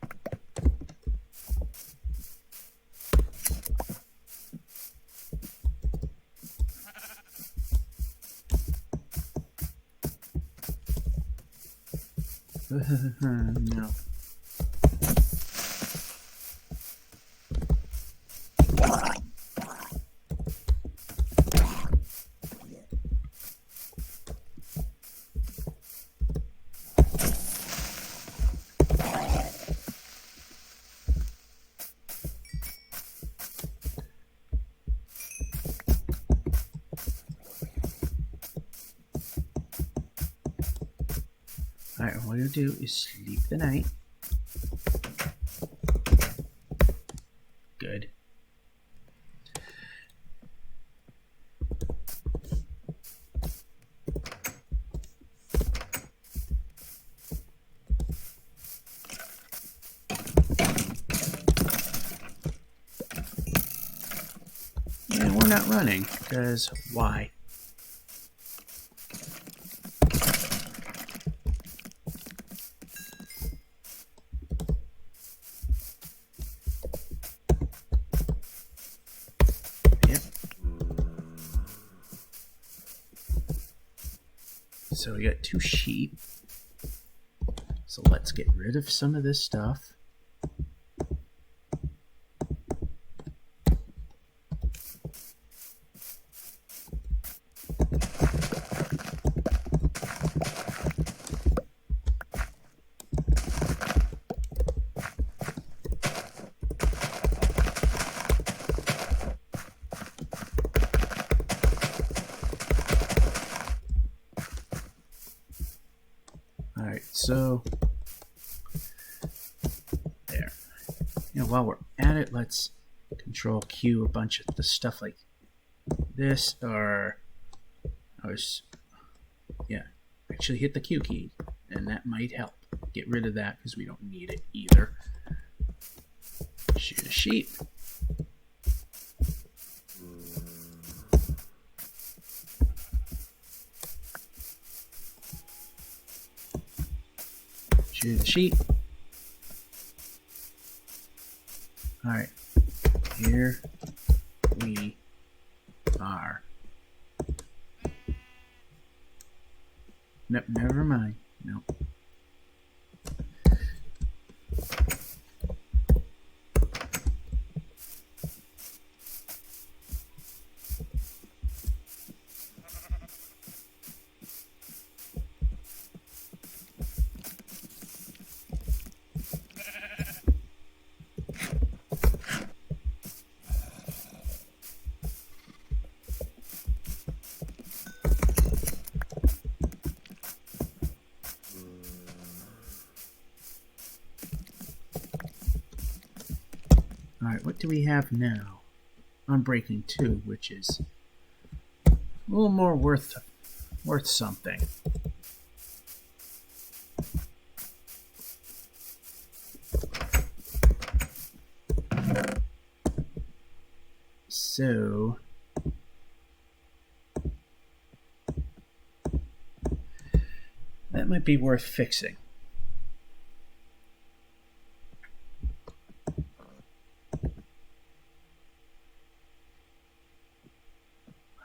No. Alright, what we'll do is sleep the night. Good. And we're not running, because why? So we got 2 sheep. So let's get rid of some of this stuff. Alright, so there. You know, while we're at it, let's Control Q a bunch of the stuff like this, or actually hit the Q key, and that might help. Get rid of that because we don't need it either. Shoot a sheep. Shoot the sheep. Alright, here we are. Nope, never mind. Nope. Alright, what do we have now? Unbreaking 2, which is a little more worth something. So that might be worth fixing.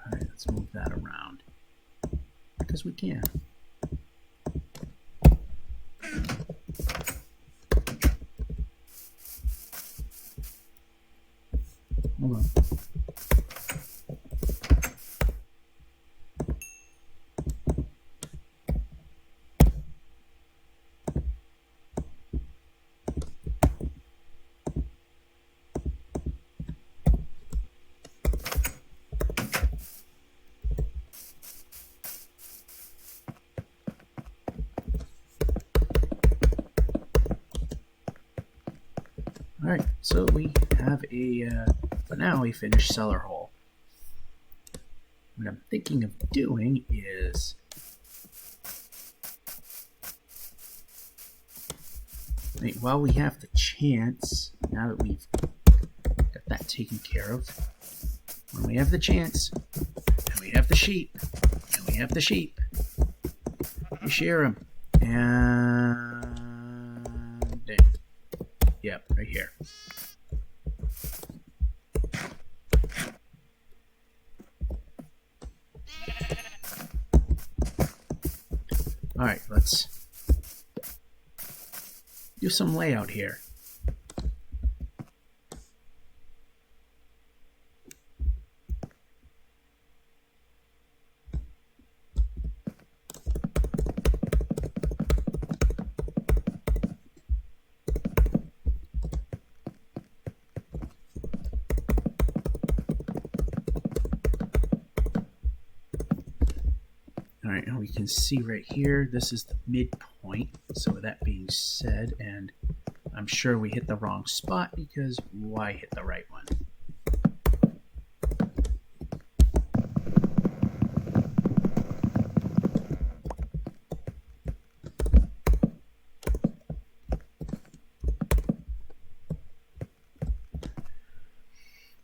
Alright, let's move that around because we can. Hold on. Alright, so we have a, for now, a finished cellar hole. What I'm thinking of doing is while we have the chance, now that we've got that taken care of, when we have the chance, and we have the sheep, we shear them, and yep, right here. All right, let's do some layout here. All right, and we can see right here, this is the midpoint. So with that being said, and I'm sure we hit the wrong spot because why hit the right one?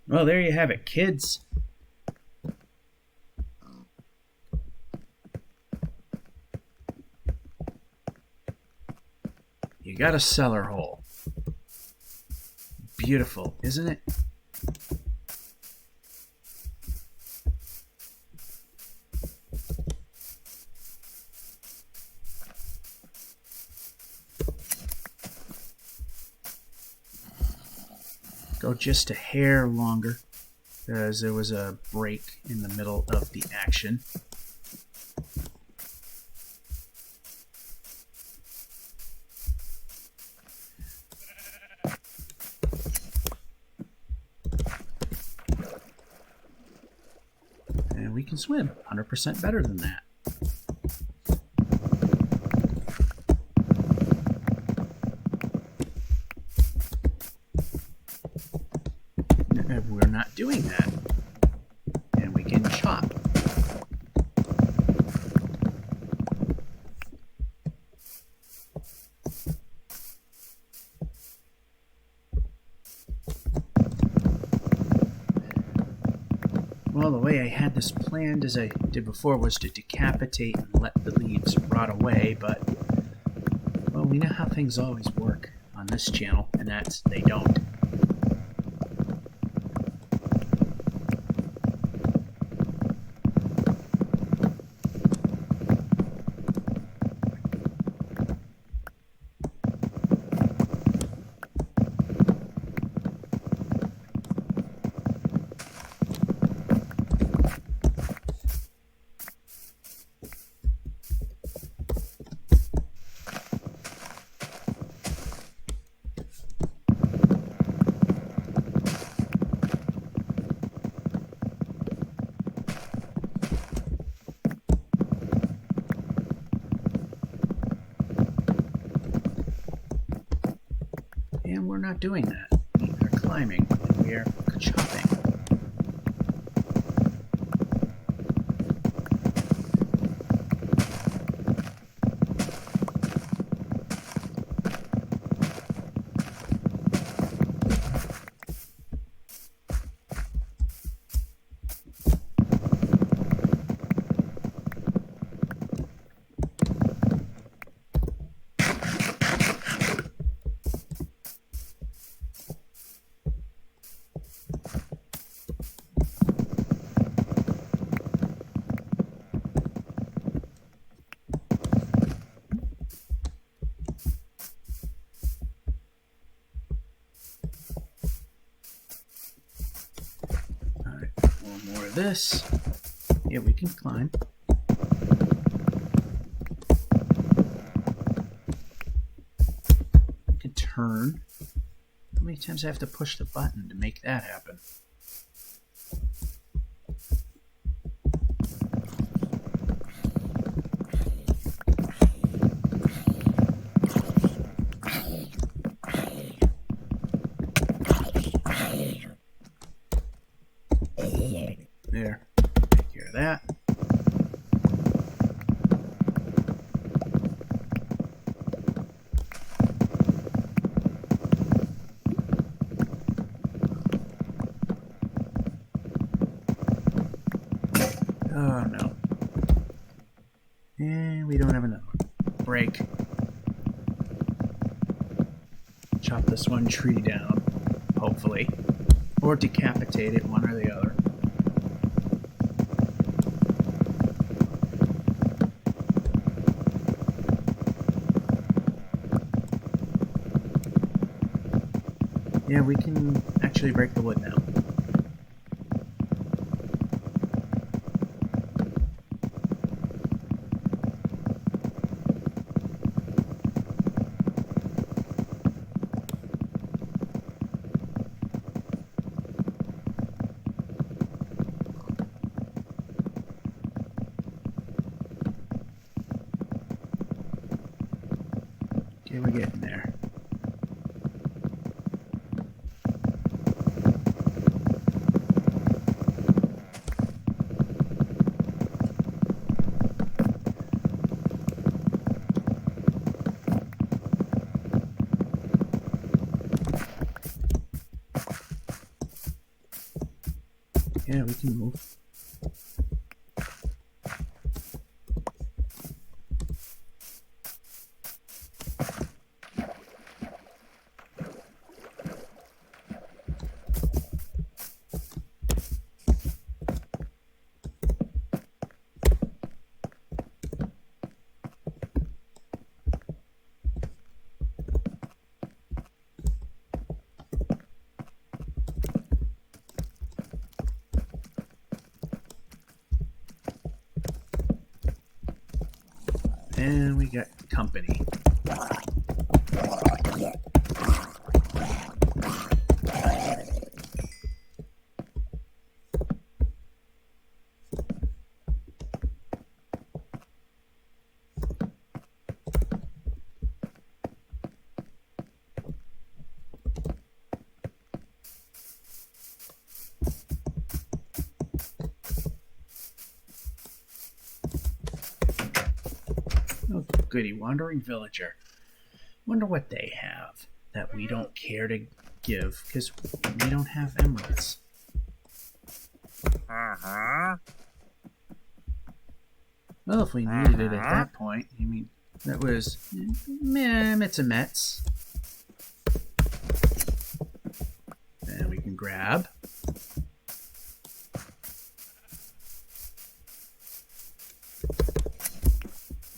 Well, there you have it, kids. You got a cellar hole. Beautiful, isn't it? Go just a hair longer because there was a break in the middle of the action. And we can swim 100% better than that. We're not doing that. And we can chop. Well, the way I had this planned, as I did before, was to decapitate and let the leaves rot away, but, well, we know how things always work on this channel, and that's they don't. And we're not doing that. We are climbing and we are chopping. More of this. Yeah, we can climb. We can turn. How many times do I have to push the button to make that happen? Oh no. And we don't have another one. Break. Chop this one tree down, hopefully. Or decapitate it, one or the other. Yeah, we can actually break the wood now. Okay, we're getting there. Yeah, we can move. And we got company. Oh, goody, wandering villager. Wonder what they have that we don't care to give because we don't have emeralds. Well, if we needed it at that point, I mean, that was it's a Mets. And we can grab.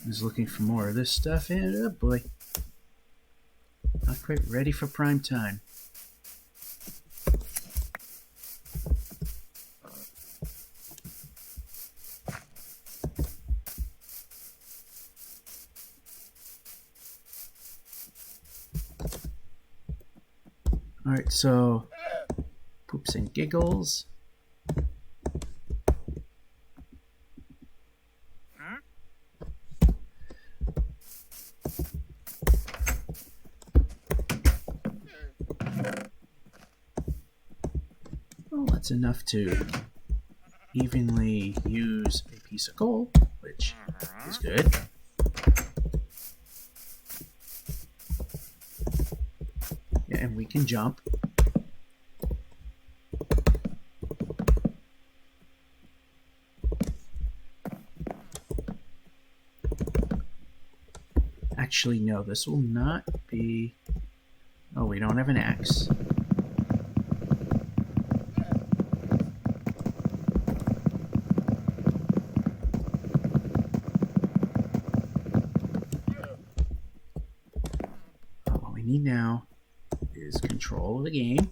I was looking for more of this stuff, and oh boy, not quite ready for prime time. Alright, so poops and giggles. Well, that's enough to evenly use a piece of coal, which is good. Yeah, and we can jump. Actually, no, this will not be... Oh, we don't have an axe. What we need now is control of the game.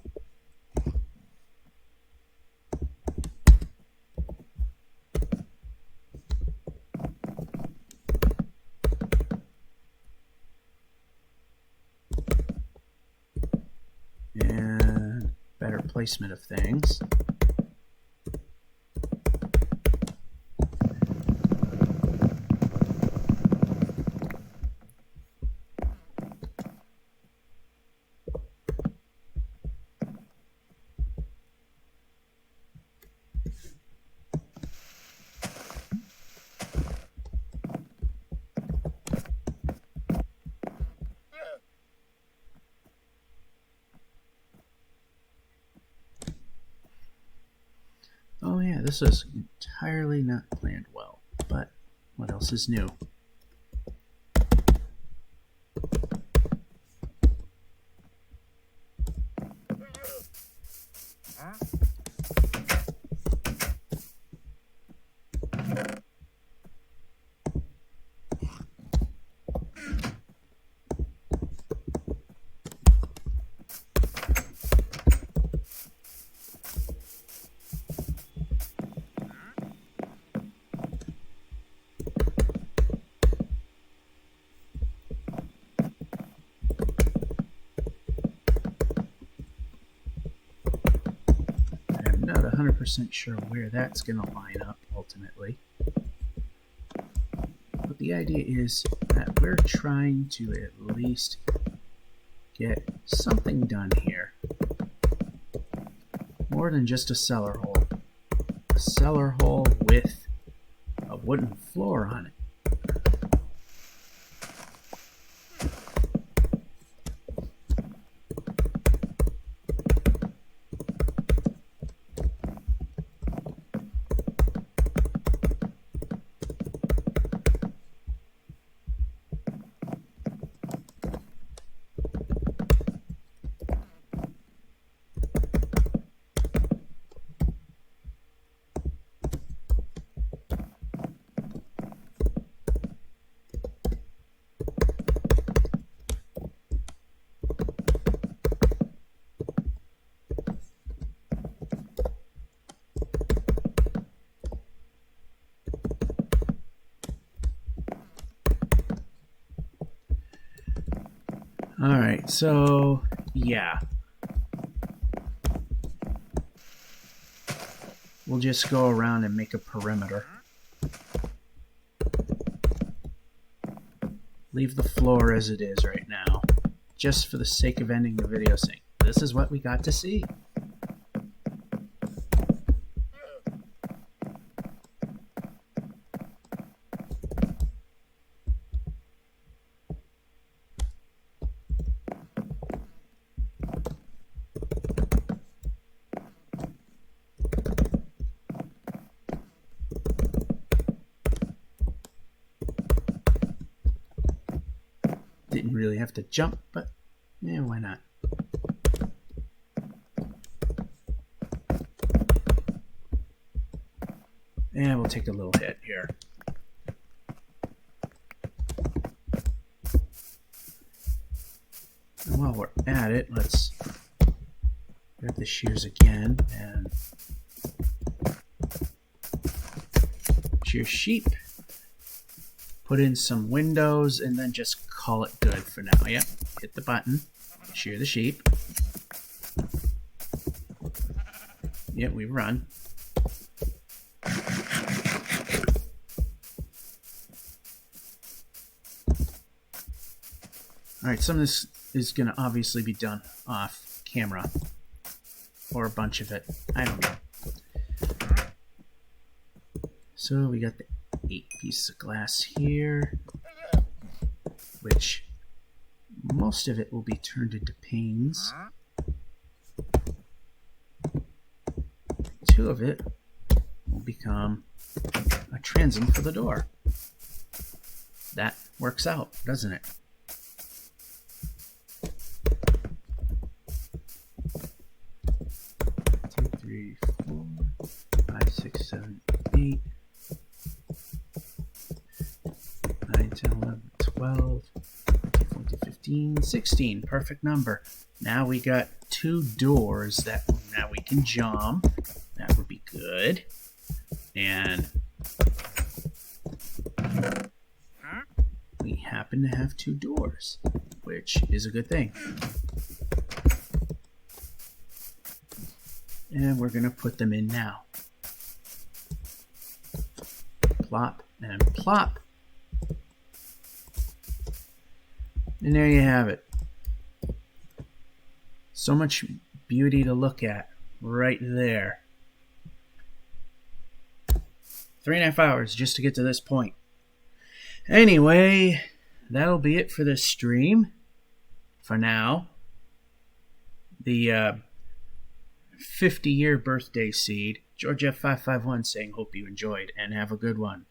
And better placement of things. Yeah, this is entirely not planned well, but what else is new? I'm not 100% sure where that's going to line up ultimately. But the idea is that we're trying to at least get something done here. More than just a cellar hole. A cellar hole with a wooden floor on it. Alright, so yeah. We'll just go around and make a perimeter. Leave the floor as it is right now, just for the sake of ending the video saying, this is what we got to see. Didn't really have to jump, but yeah, why not? And we'll take a little hit here. And while we're at it, let's grab the shears again and shear sheep. Put in some windows and then just call it good for now. Yep, hit the button, shear the sheep. Yep, we run. Alright, some of this is going to obviously be done off camera. Or a bunch of it. I don't know. So we got the 8 pieces of glass here, which most of it will be turned into panes. 2 of it will become a transom for the door. That works out, doesn't it? Two, 3, 4, 5, 6, 7, 8. 9, 10, 11, 12, 14, 15, 16. Perfect number. Now we got 2 doors that now we can jump. That would be good. And we happen to have 2 doors, which is a good thing. And we're going to put them in now. Plop and plop. And there you have it. So much beauty to look at right there. 3.5 hours just to get to this point. Anyway, that'll be it for this stream for now. The 50-year birthday seed. Georgia 551 saying, hope you enjoyed and have a good one.